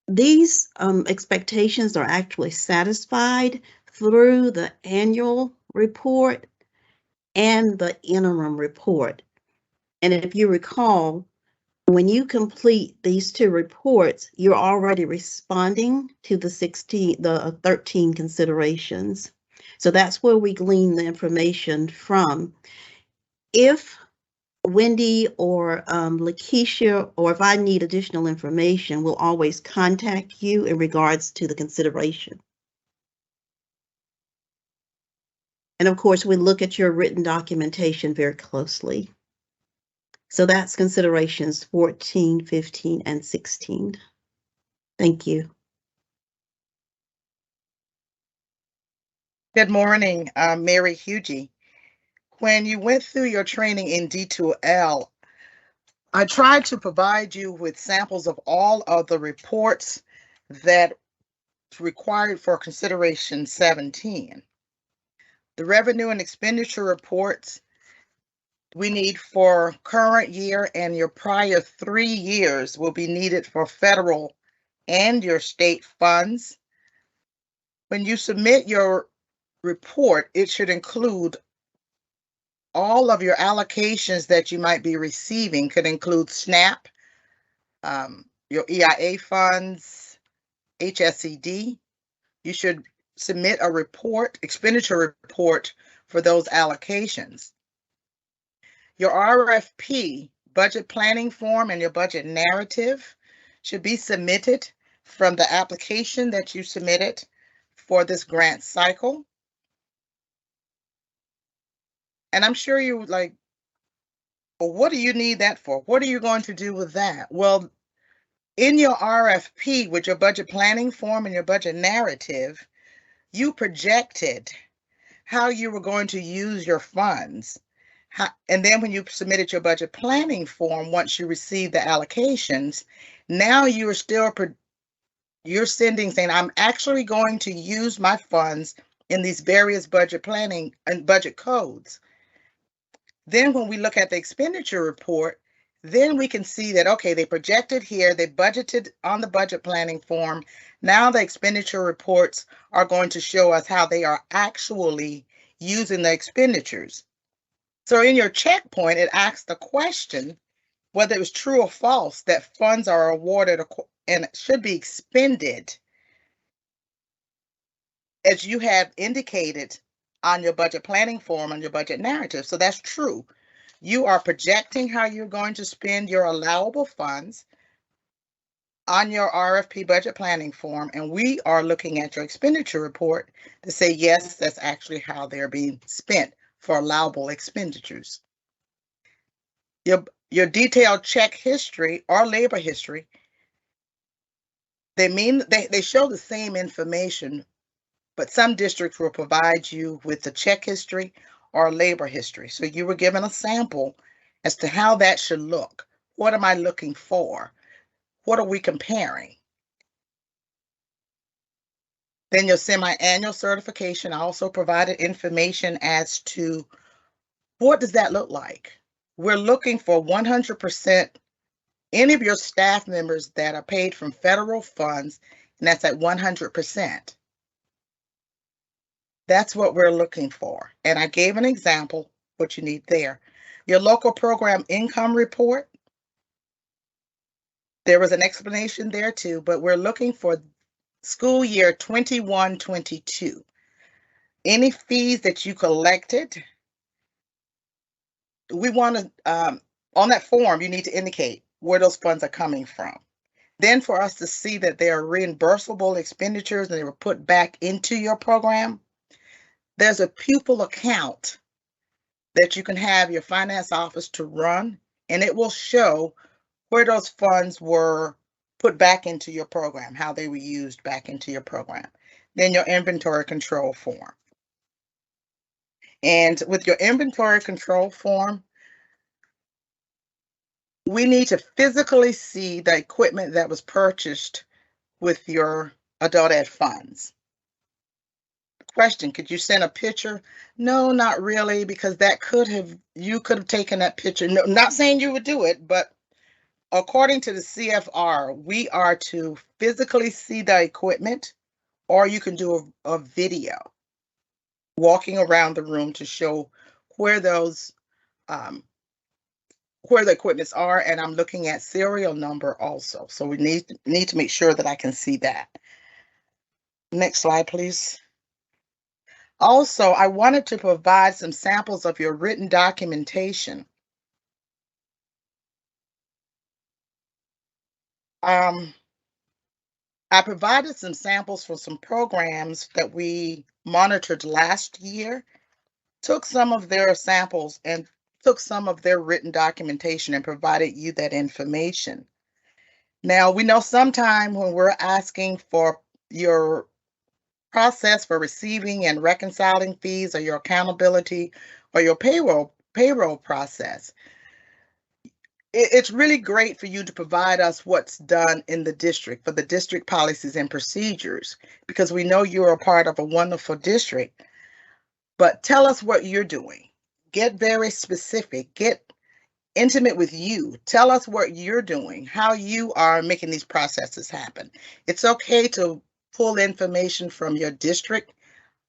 These expectations are actually satisfied through the annual report and the interim report. And if you recall, when you complete these two reports, you're already responding to the 13 considerations. So that's where we glean the information from. If Wendy or Lakeisha, or if I need additional information, we'll always contact you in regards to the consideration. And of course, we look at your written documentation very closely. So that's considerations 14, 15, and 16. Thank you. Good morning, Mary Hugie. When you went through your training in D2L, I tried to provide you with samples of all of the reports that required for consideration 17. The revenue and expenditure reports we need for current year and your prior 3 years will be needed for federal and your state funds. When you submit your report, it should include all of your allocations that you might be receiving. Could include SNAP, your EIA funds, HSCD. You should submit a report, expenditure report for those allocations. Your RFP, budget planning form, and your budget narrative should be submitted from the application that you submitted for this grant cycle. And I'm sure you would like, well, what do you need that for? What are you going to do with that? Well, in your RFP with your budget planning form and your budget narrative, you projected how you were going to use your funds. And then when you submitted your budget planning form, once you received the allocations, now you're sending saying, I'm actually going to use my funds in these various budget planning and budget codes. Then when we look at the expenditure report, then we can see that, okay, they projected here, they budgeted on the budget planning form. Now the expenditure reports are going to show us how they are actually using the expenditures. So in your checkpoint, it asks the question whether it was true or false that funds are awarded and should be expended as you have indicated on your budget planning form and your budget narrative. So that's true. You are projecting how you're going to spend your allowable funds on your RFP budget planning form, and we are looking at your expenditure report to say, yes, that's actually how they're being spent for allowable expenditures. Your detailed check history or labor history, they show the same information, but some districts will provide you with the check history or labor history. So you were given a sample as to how that should look. What am I looking for? What are we comparing? Then your semi-annual certification also provided information as to what does that look like? We're looking for 100% any of your staff members that are paid from federal funds, and that's at 100%. That's what we're looking for. And I gave an example, what you need there. Your local program income report, there was an explanation there too, but we're looking for school year 21-22. Any fees that you collected, we want to, on that form, you need to indicate where those funds are coming from. Then for us to see that they are reimbursable expenditures and they were put back into your program, there's a pupil account that you can have your finance office to run, and it will show where those funds were put back into your program, how they were used back into your program. Then your inventory control form. And with your inventory control form, we need to physically see the equipment that was purchased with your adult ed funds. Question, could you send a picture? No, not really, because you could have taken that picture. No, not saying you would do it, but according to the CFR, we are to physically see the equipment, or you can do a video walking around the room to show where those where the equipments are, and I'm looking at serial number also. So we need to make sure that I can see that. Next slide, please. Also, I wanted to provide some samples of your written documentation. I provided some samples for some programs that we monitored last year, took some of their samples and took some of their written documentation and provided you that information. Now, we know sometime when we're asking for your process for receiving and reconciling fees, or your accountability, or your payroll process, it's really great for you to provide us what's done in the district for the district policies and procedures, because we know you're a part of a wonderful district. But tell us what you're doing. Get very specific. Get intimate with you. Tell us what you're doing, how you are making these processes happen. It's okay to pull information from your district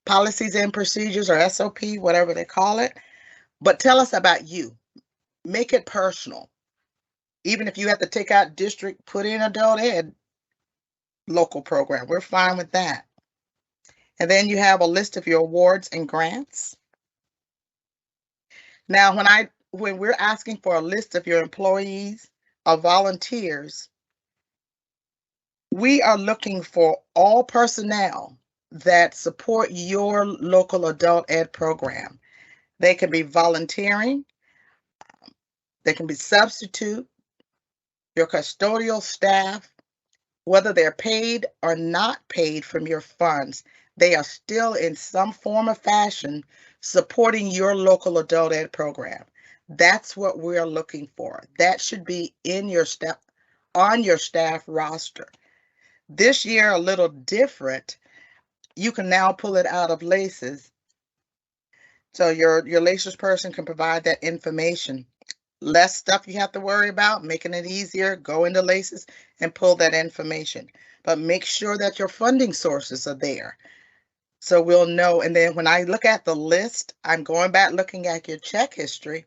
policies and procedures, or SOP, whatever they call it, but tell us about you. Make it personal. Even if you have to take out district, put in adult ed local program, we're fine with that. And then you have a list of your awards and grants. Now, when we're asking for a list of your employees or volunteers, we are looking for all personnel that support your local adult ed program. They can be volunteering, they can be substitute, your custodial staff, whether they're paid or not paid from your funds, they are still in some form or fashion supporting your local adult ed program. That's what we're looking for. That should be in your staff, on your staff roster. This year, a little different. You can now pull it out of LACES. So your LACES person can provide that information. Less stuff you have to worry about, making it easier, go into LACES and pull that information. But make sure that your funding sources are there. So we'll know. And then when I look at the list, I'm going back looking at your check history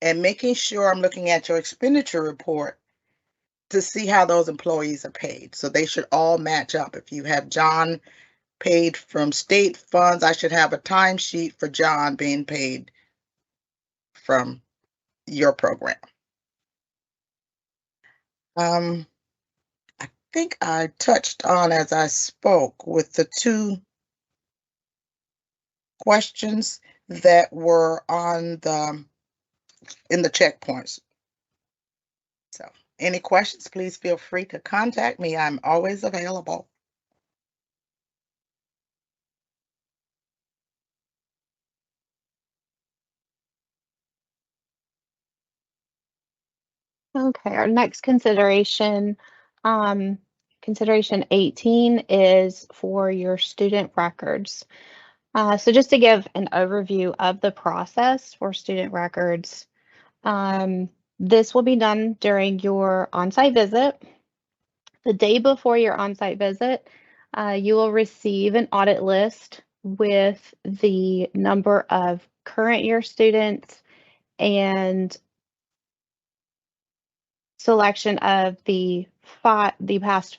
and making sure I'm looking at your expenditure report to see how those employees are paid. So they should all match up. If you have John paid from state funds, I should have a timesheet for John being paid from your program. I think I touched on, as I spoke, with the two questions that were on in the checkpoints. So any questions, please feel free to contact me. I'm always available. Okay, our next consideration, consideration 18 is for your student records. So just to give an overview of the process for student records, this will be done during your on-site visit. The day before your on-site visit, you will receive an audit list with the number of current year students and selection of the past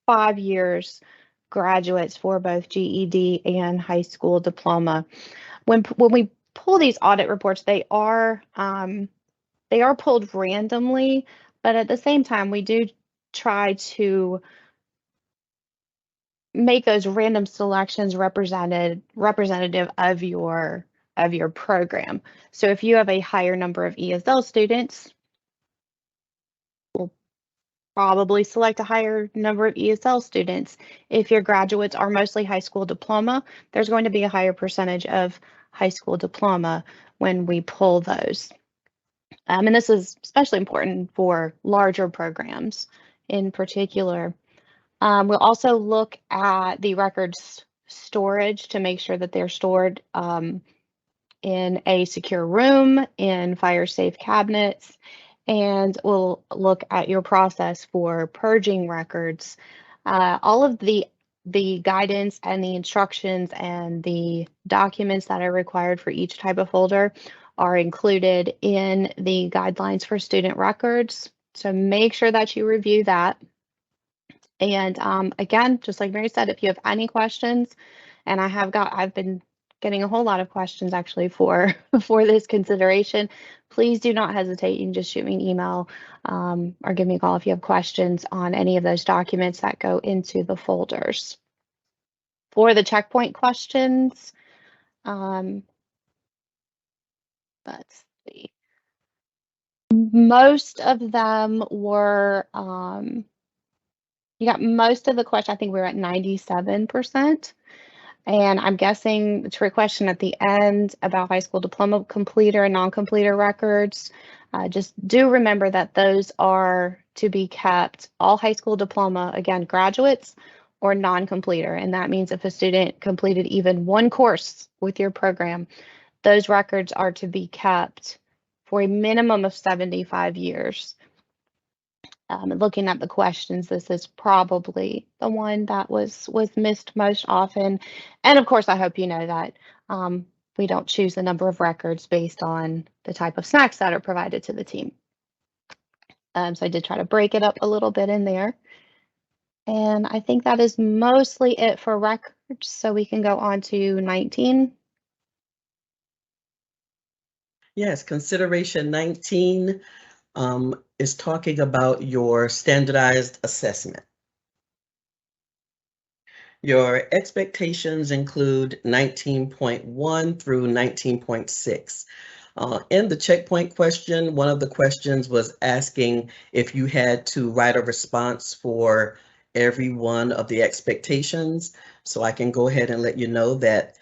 5 years graduates for both GED and high school diploma. When we pull these audit reports, they are pulled randomly, but at the same time, we do try to make those random selections representative of your program. So if you have a higher number of ESL students, we'll probably select a higher number of ESL students. If your graduates are mostly high school diploma, there's going to be a higher percentage of high school diploma when we pull those. And this is especially important for larger programs in particular. We'll also look at the records storage to make sure that they're stored in a secure room, in fire-safe cabinets, and we'll look at your process for purging records. All of the guidance and the instructions and the documents that are required for each type of folder are included in the guidelines for student records. So make sure that you review that. And again, just like Mary said, if you have any questions, and I've been getting a whole lot of questions actually for this consideration, please do not hesitate. You can just shoot me an email or give me a call if you have questions on any of those documents that go into the folders. For the checkpoint questions, let's see. Most of them were, you got most of the question. I think we were at 97%. And I'm guessing the trick question at the end about high school diploma completer and non-completer records. Just do remember that those are to be kept, all high school diploma, again, graduates or non-completer. And that means if a student completed even one course with your program, those records are to be kept for a minimum of 75 years. Looking at the questions, this is probably the one that was missed most often. And of course, I hope you know that we don't choose the number of records based on the type of snacks that are provided to the team. So I did try to break it up a little bit in there. And I think that is mostly it for records. So we can go on to 19. Yes, consideration 19 is talking about your standardized assessment. Your expectations include 19.1 through 19.6. In the checkpoint question, one of the questions was asking if you had to write a response for every one of the expectations. So I can go ahead and let you know that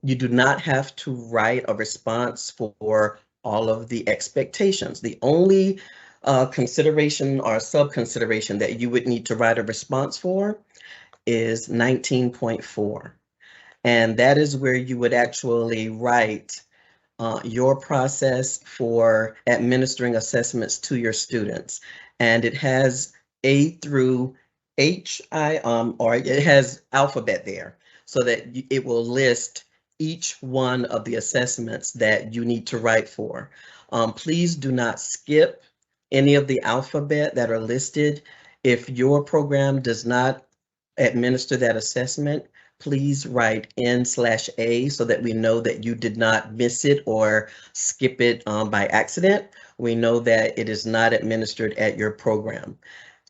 you do not have to write a response for all of the expectations. The only consideration or sub-consideration that you would need to write a response for is 19.4. And that is where you would actually write your process for administering assessments to your students. And it has A through H, or it has alphabet there, so that it will list each one of the assessments that you need to write for. Please do not skip any of the alphabet that are listed. If your program does not administer that assessment, please write N/A so that we know that you did not miss it or skip it by accident. We know that it is not administered at your program.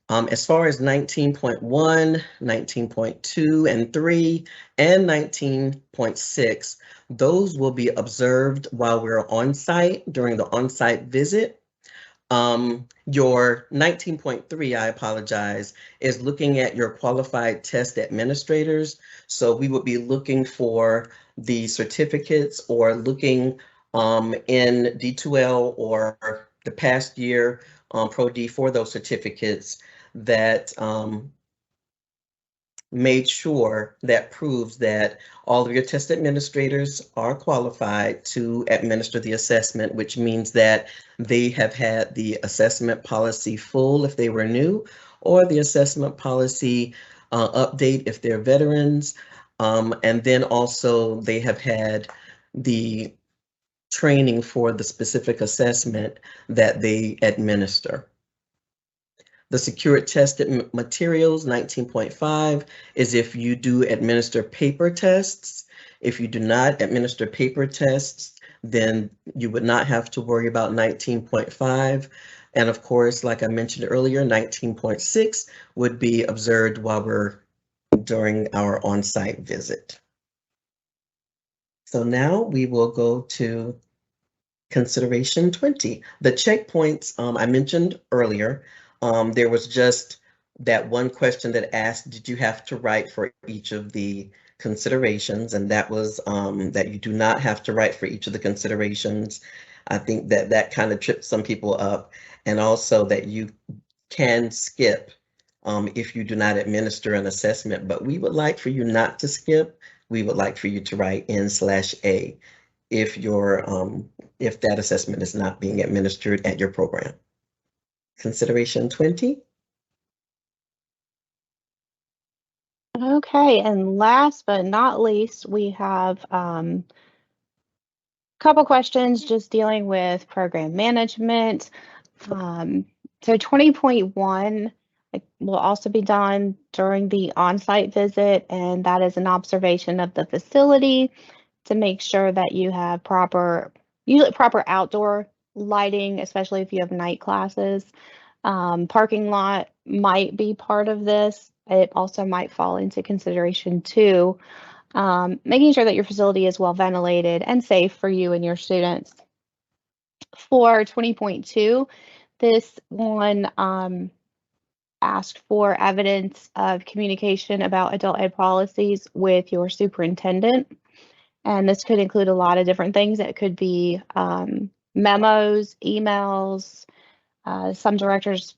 As far as 19.1, 19.2 and 3, and 19.6, those will be observed while we're on site during the on-site visit. Your 19.3, I apologize, is looking at your qualified test administrators. So we would be looking for the certificates or looking in D2L or the past year Pro D for those certificates that made sure that proves that all of your test administrators are qualified to administer the assessment, which means that they have had the assessment policy full if they were new, or the assessment policy update if they're veterans. And then also they have had the training for the specific assessment that they administer. The secured tested materials, 19.5, is if you do administer paper tests. If you do not administer paper tests, then you would not have to worry about 19.5. And of course, like I mentioned earlier, 19.6 would be observed while we're during our on-site visit. So now we will go to consideration 20. The checkpoints I mentioned earlier. There was just that one question that asked, did you have to write for each of the considerations? And that was that you do not have to write for each of the considerations. I think that that kind of tripped some people up, and also that you can skip if you do not administer an assessment, but we would like for you not to skip. We would like for you to write N/A if if that assessment is not being administered at your program. Consideration 20. Okay, and last but not least, we have a couple questions just dealing with program management. So 20.1 will also be done during the on-site visit, and that is an observation of the facility to make sure that you have proper outdoor lighting, especially if you have night classes. Parking lot might be part of this. It also might fall into consideration too. Making sure that your facility is well ventilated and safe for you and your students. For 20.2, this one asked for evidence of communication about adult ed policies with your superintendent. And this could include a lot of different things. It could be memos, emails. Some directors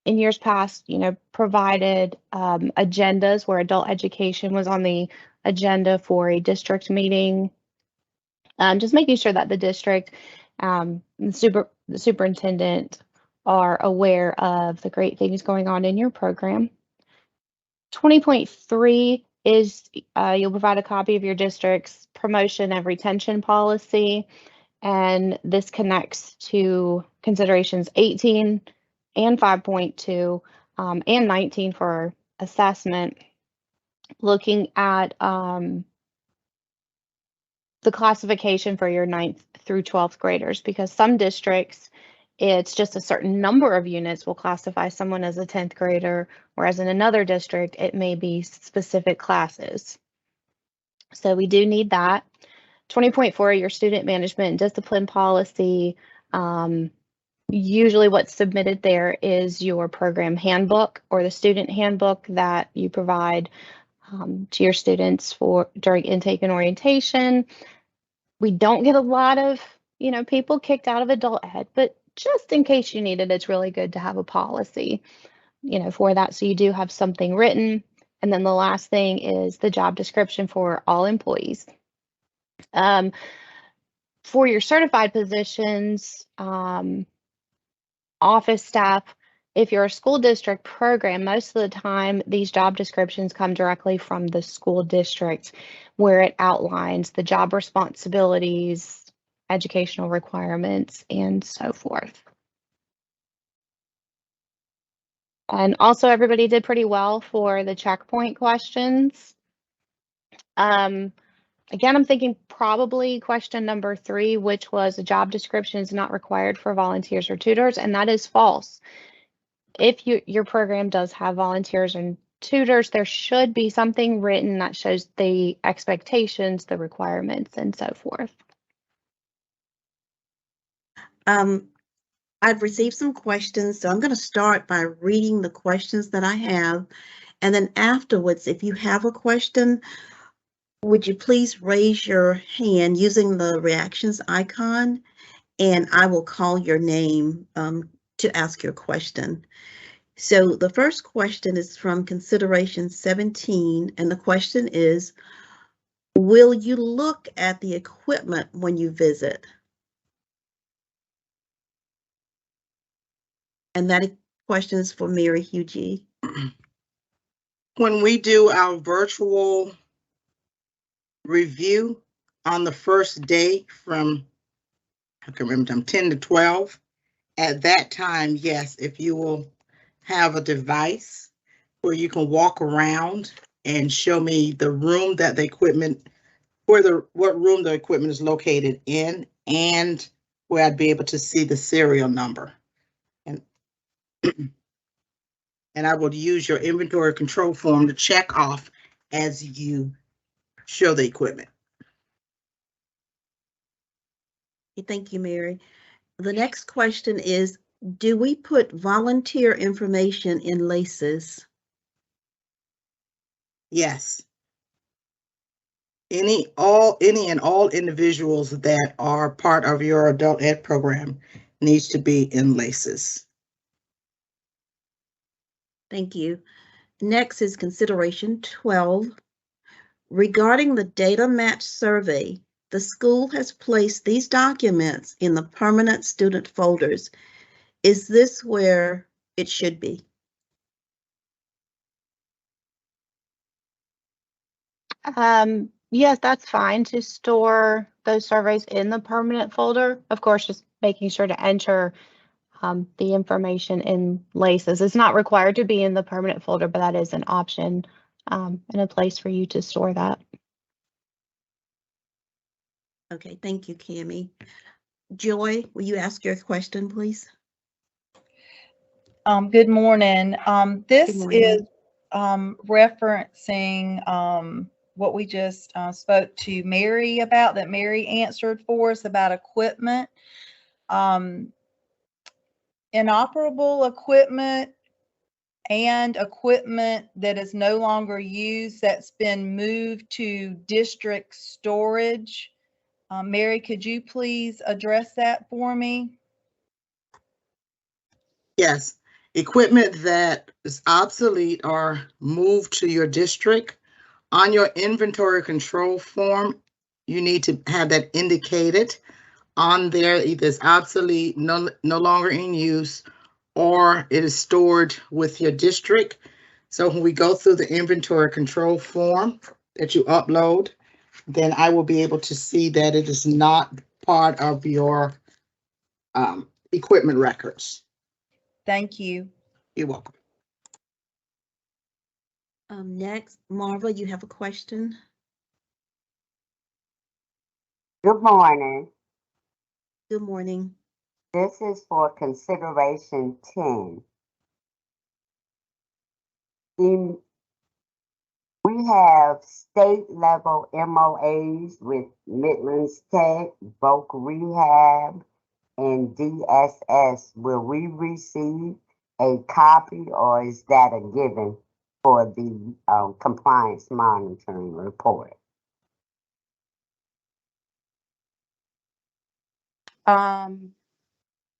in years past, provided agendas where adult education was on the agenda for a district meeting. Just making sure that the district, the superintendent are aware of the great things going on in your program. 20.3 is you'll provide a copy of your district's promotion and retention policy, and this connects to considerations 18 and 5.2 and 19 for assessment, looking at the classification for your 9th through 12th graders, because some districts, it's just a certain number of units will classify someone as a 10th grader, whereas in another district, it may be specific classes. So we do need that. 20.4, your student management and discipline policy. Usually what's submitted there is your program handbook or the student handbook that you provide to your students during intake and orientation. We don't get a lot of, people kicked out of adult ed, but just in case you need it, it's really good to have a policy, for that. So you do have something written. And then the last thing is the job description for all employees. For your certified positions, office staff, if you're a school district program, most of the time these job descriptions come directly from the school district, where it outlines the job responsibilities, educational requirements, and so forth. And also everybody did pretty well for the checkpoint questions. Again, I'm thinking probably question number 3, which was a job description is not required for volunteers or tutors, and that is false. If your program does have volunteers and tutors, there should be something written that shows the expectations, the requirements, and so forth. I've received some questions, so I'm going to start by reading the questions that I have. And then afterwards, if you have a question, would you please raise your hand using the reactions icon, and I will call your name to ask your question. So the first question is from consideration 17, and the question is, will you look at the equipment when you visit? And that question is for Mary Hughie. When we do our virtual review on the first day from, I can remember, 10 to 12, at that time, yes, if you will have a device where you can walk around and show me the room that the equipment, what room the equipment is located in, and where I'd be able to see the serial number. And I would use your inventory control form to check off as you show the equipment. Thank you, Mary. The next question is, do we put volunteer information in LACES? Yes. Any and all individuals that are part of your adult ed program needs to be in LACES. Thank you. Next is consideration 12. Regarding the data match survey, the school has placed these documents in the permanent student folders. Is this where it should be? Yes, that's fine to store those surveys in the permanent folder. Of course, just making sure to enter the information in LACES. It's not required to be in the permanent folder, but that is an option and a place for you to store that. Okay, thank you, Cammie. Joy, will you ask your question, please? Good morning. This Good morning. is referencing what we just spoke to Mary about, that Mary answered for us about equipment. Inoperable equipment and equipment that is no longer used that's been moved to district storage. Mary, could you please address that for me? Yes, equipment that is obsolete or moved to your district. On your inventory control form, you need to have that indicated on there. Either it's obsolete, no longer in use, or it is stored with your district. So when we go through the inventory control form that you upload, then I will be able to see that it is not part of your equipment records. Thank you. You're welcome. Next, Marva, you have a question? Good morning. Good morning. This is for consideration 10. We have state level MOAs with Midlands Tech, Voc Rehab, and DSS. Will we receive a copy, or is that a given for the compliance monitoring report?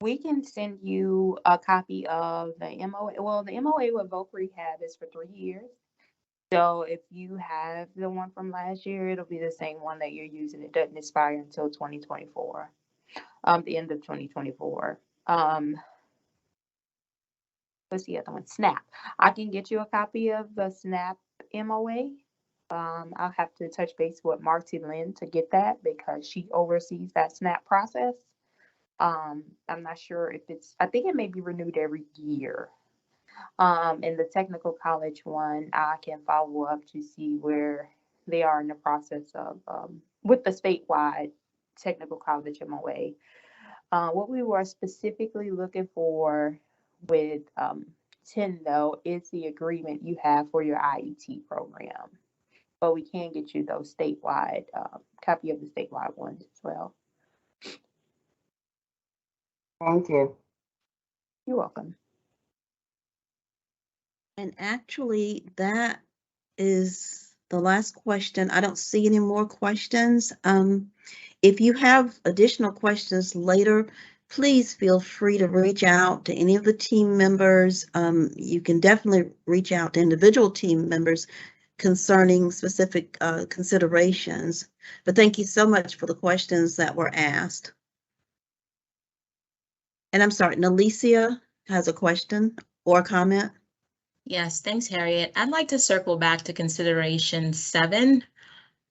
We can send you a copy of the MOA. Well, the MOA with Voc Rehab is for 3 years. So if you have the one from last year, it'll be the same one that you're using. It doesn't expire until 2024, the end of 2024. What's the other one? SNAP. I can get you a copy of the SNAP MOA. I'll have to touch base with Marty Lynn to get that because she oversees that SNAP process. I'm not sure if I think it may be renewed every year. And the technical college one, I can follow up to see where they are in the process of, with the statewide technical college MOA. What we were specifically looking for with 10 though is the agreement you have for your IET program. But we can get you those statewide, copy of the statewide ones as well. Thank you. You're welcome. And actually, that is the last question. I don't see any more questions. If you have additional questions later, please feel free to reach out to any of the team members. You can definitely reach out to individual team members concerning specific considerations. But thank you so much for the questions that were asked. And I'm sorry, Nalicia has a question or a comment. Yes, thanks, Harriet. I'd like to circle back to consideration 7.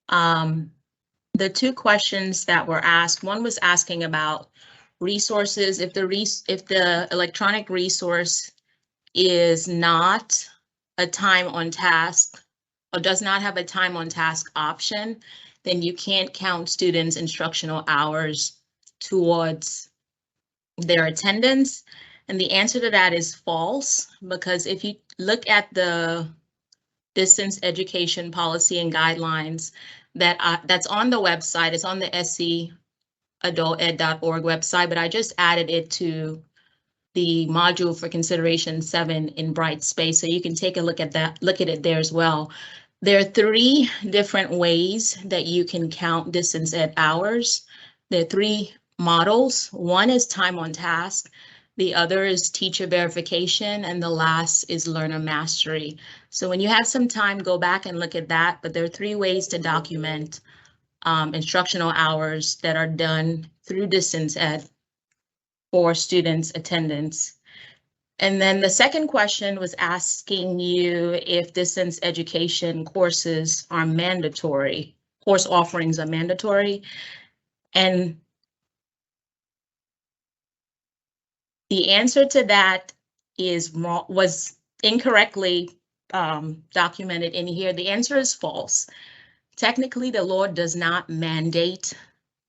The 2 questions that were asked, one was asking about resources. If the electronic resource is not a time on task or does not have a time on task option, then you can't count students' instructional hours towards their attendance. And the answer to that is false, because if you look at the distance education policy and guidelines that's on the website, it's on the SCAdultEd.org website, but I just added it to the module for consideration 7 in Brightspace, so you can take a look at it there as well. There are 3 different ways that you can count distance ed hours. There are 3 models. One is time on task, the other is teacher verification, and the last is learner mastery. So when you have some time, go back and look at that, but there are 3 ways to document instructional hours that are done through distance ed for students' attendance. And then the second question was asking you if distance education courses are mandatory, course offerings are mandatory. And the answer to that was incorrectly documented in here. The answer is false. Technically, the law does not mandate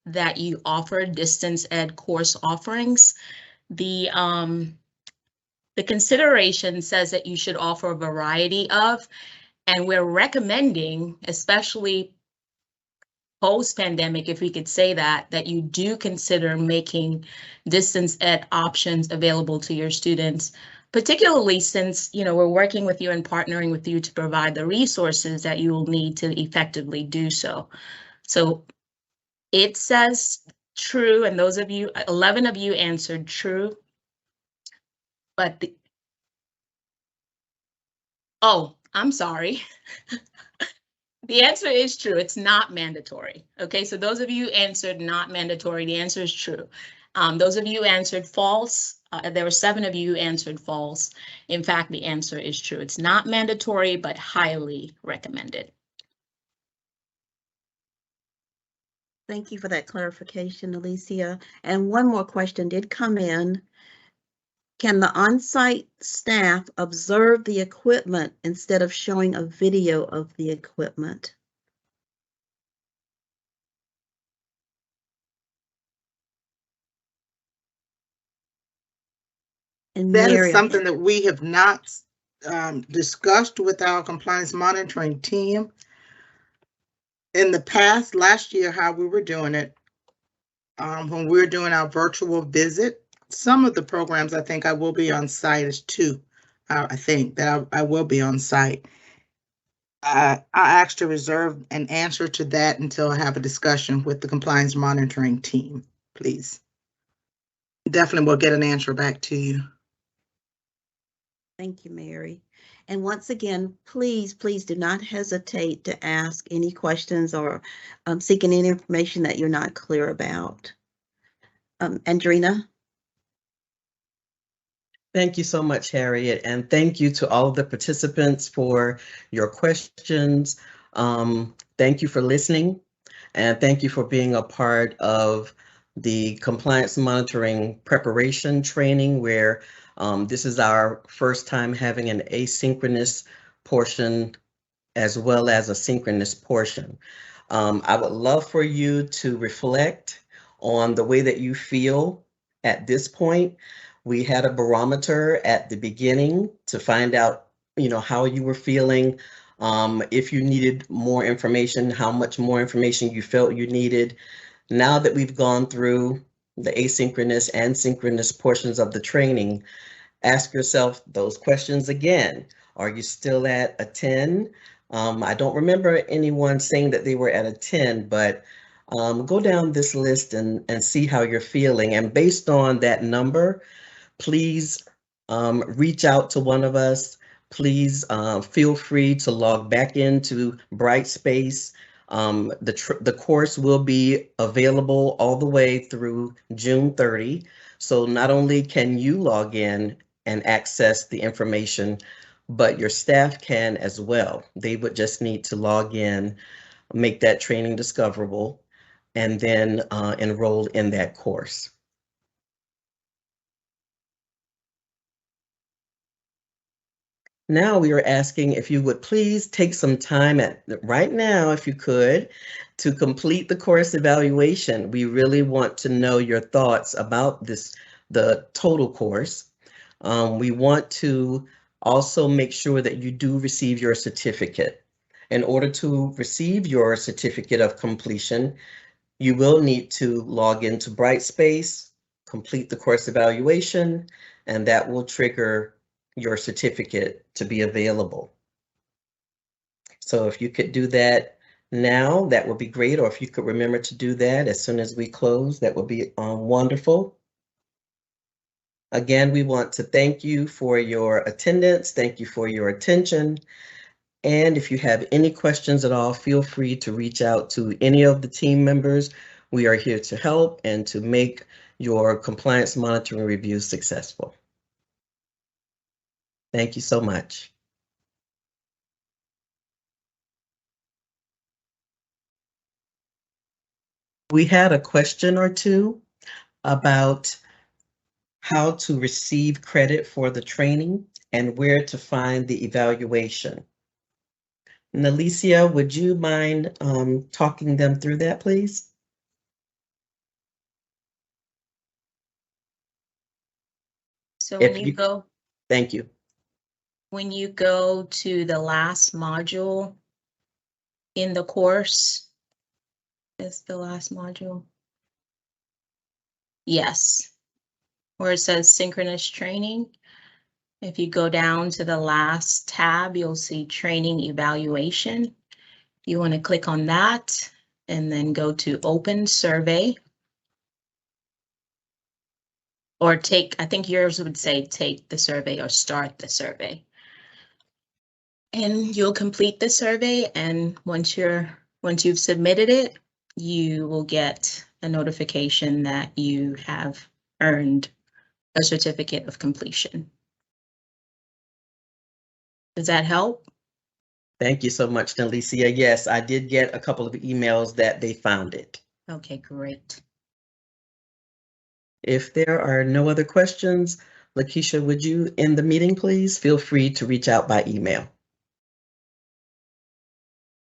that you offer distance ed course offerings. The consideration says that you should offer a variety of, and we're recommending, especially post-pandemic, if we could say that you do consider making distance ed options available to your students, particularly since, we're working with you and partnering with you to provide the resources that you will need to effectively do so. So It says true, and those of you, 11 of you answered true. But oh, I'm sorry. The answer is true. It's not mandatory. Okay, so those of you answered not mandatory, the answer is true. Those of you answered false, there were 7 of you who answered false. In fact, the answer is true. It's not mandatory, but highly recommended. Thank you for that clarification, Alicia. And one more question did come in. Can the on-site staff observe the equipment instead of showing a video of the equipment? And That Mary, is something that we have not discussed with our compliance monitoring team. In the past, last year, how we were doing it, when we were doing our virtual visit, some of the programs I think I will be on site as 2. I think that I will be on site. I asked to reserve an answer to that until I have a discussion with the compliance monitoring team, please. Definitely will get an answer back to you. Thank you, Mary. And once again, please do not hesitate to ask any questions or seeking any information that you're not clear about. Andrina? Thank you so much, Harriet, and thank you to all of the participants for your questions. Thank you for listening, and thank you for being a part of the compliance monitoring preparation training, where this is our first time having an asynchronous portion as well as a synchronous portion. I would love for you to reflect on the way that you feel at this point. We had a barometer at the beginning to find out, how you were feeling. If you needed more information, how much more information you felt you needed. Now that we've gone through the asynchronous and synchronous portions of the training, ask yourself those questions again. Are you still at a 10? I don't remember anyone saying that they were at a 10, but go down this list and see how you're feeling. And based on that number, please reach out to one of us. Please feel free to log back into Brightspace. The course will be available all the way through June 30. So not only can you log in and access the information, but your staff can as well. They would just need to log in, make that training discoverable, and then enroll in that course. Now we are asking if you would please take some time right now, if you could, to complete the course evaluation. We really want to know your thoughts about the total course. We want to also make sure that you do receive your certificate. In order to receive your certificate of completion, you will need to log into Brightspace, complete the course evaluation, and that will trigger your certificate to be available. So if you could do that now, that would be great. Or if you could remember to do that as soon as we close, that would be wonderful. Again, we want to thank you for your attendance. Thank you for your attention. And if you have any questions at all, feel free to reach out to any of the team members. We are here to help and to make your compliance monitoring review successful. Thank you so much. We had a question or two about how to receive credit for the training and where to find the evaluation. And Alicia, would you mind talking them through that, please? So If when you go, thank you. when you go to the last module in the course, is the last module? Yes, where it says synchronous training. If you go down to the last tab, you'll see training evaluation. You want to click on that, and then go to Open Survey. Or take, I think yours would say take the survey or start the survey. And you'll complete the survey, and once you've submitted it, you will get a notification that you have earned a certificate of completion. Does that help? Thank you so much, Nalicia. Yes, I did get a couple of emails that they found it. Okay, great. If there are no other questions, Lakeisha, would you end the meeting, please? Feel free to reach out by email.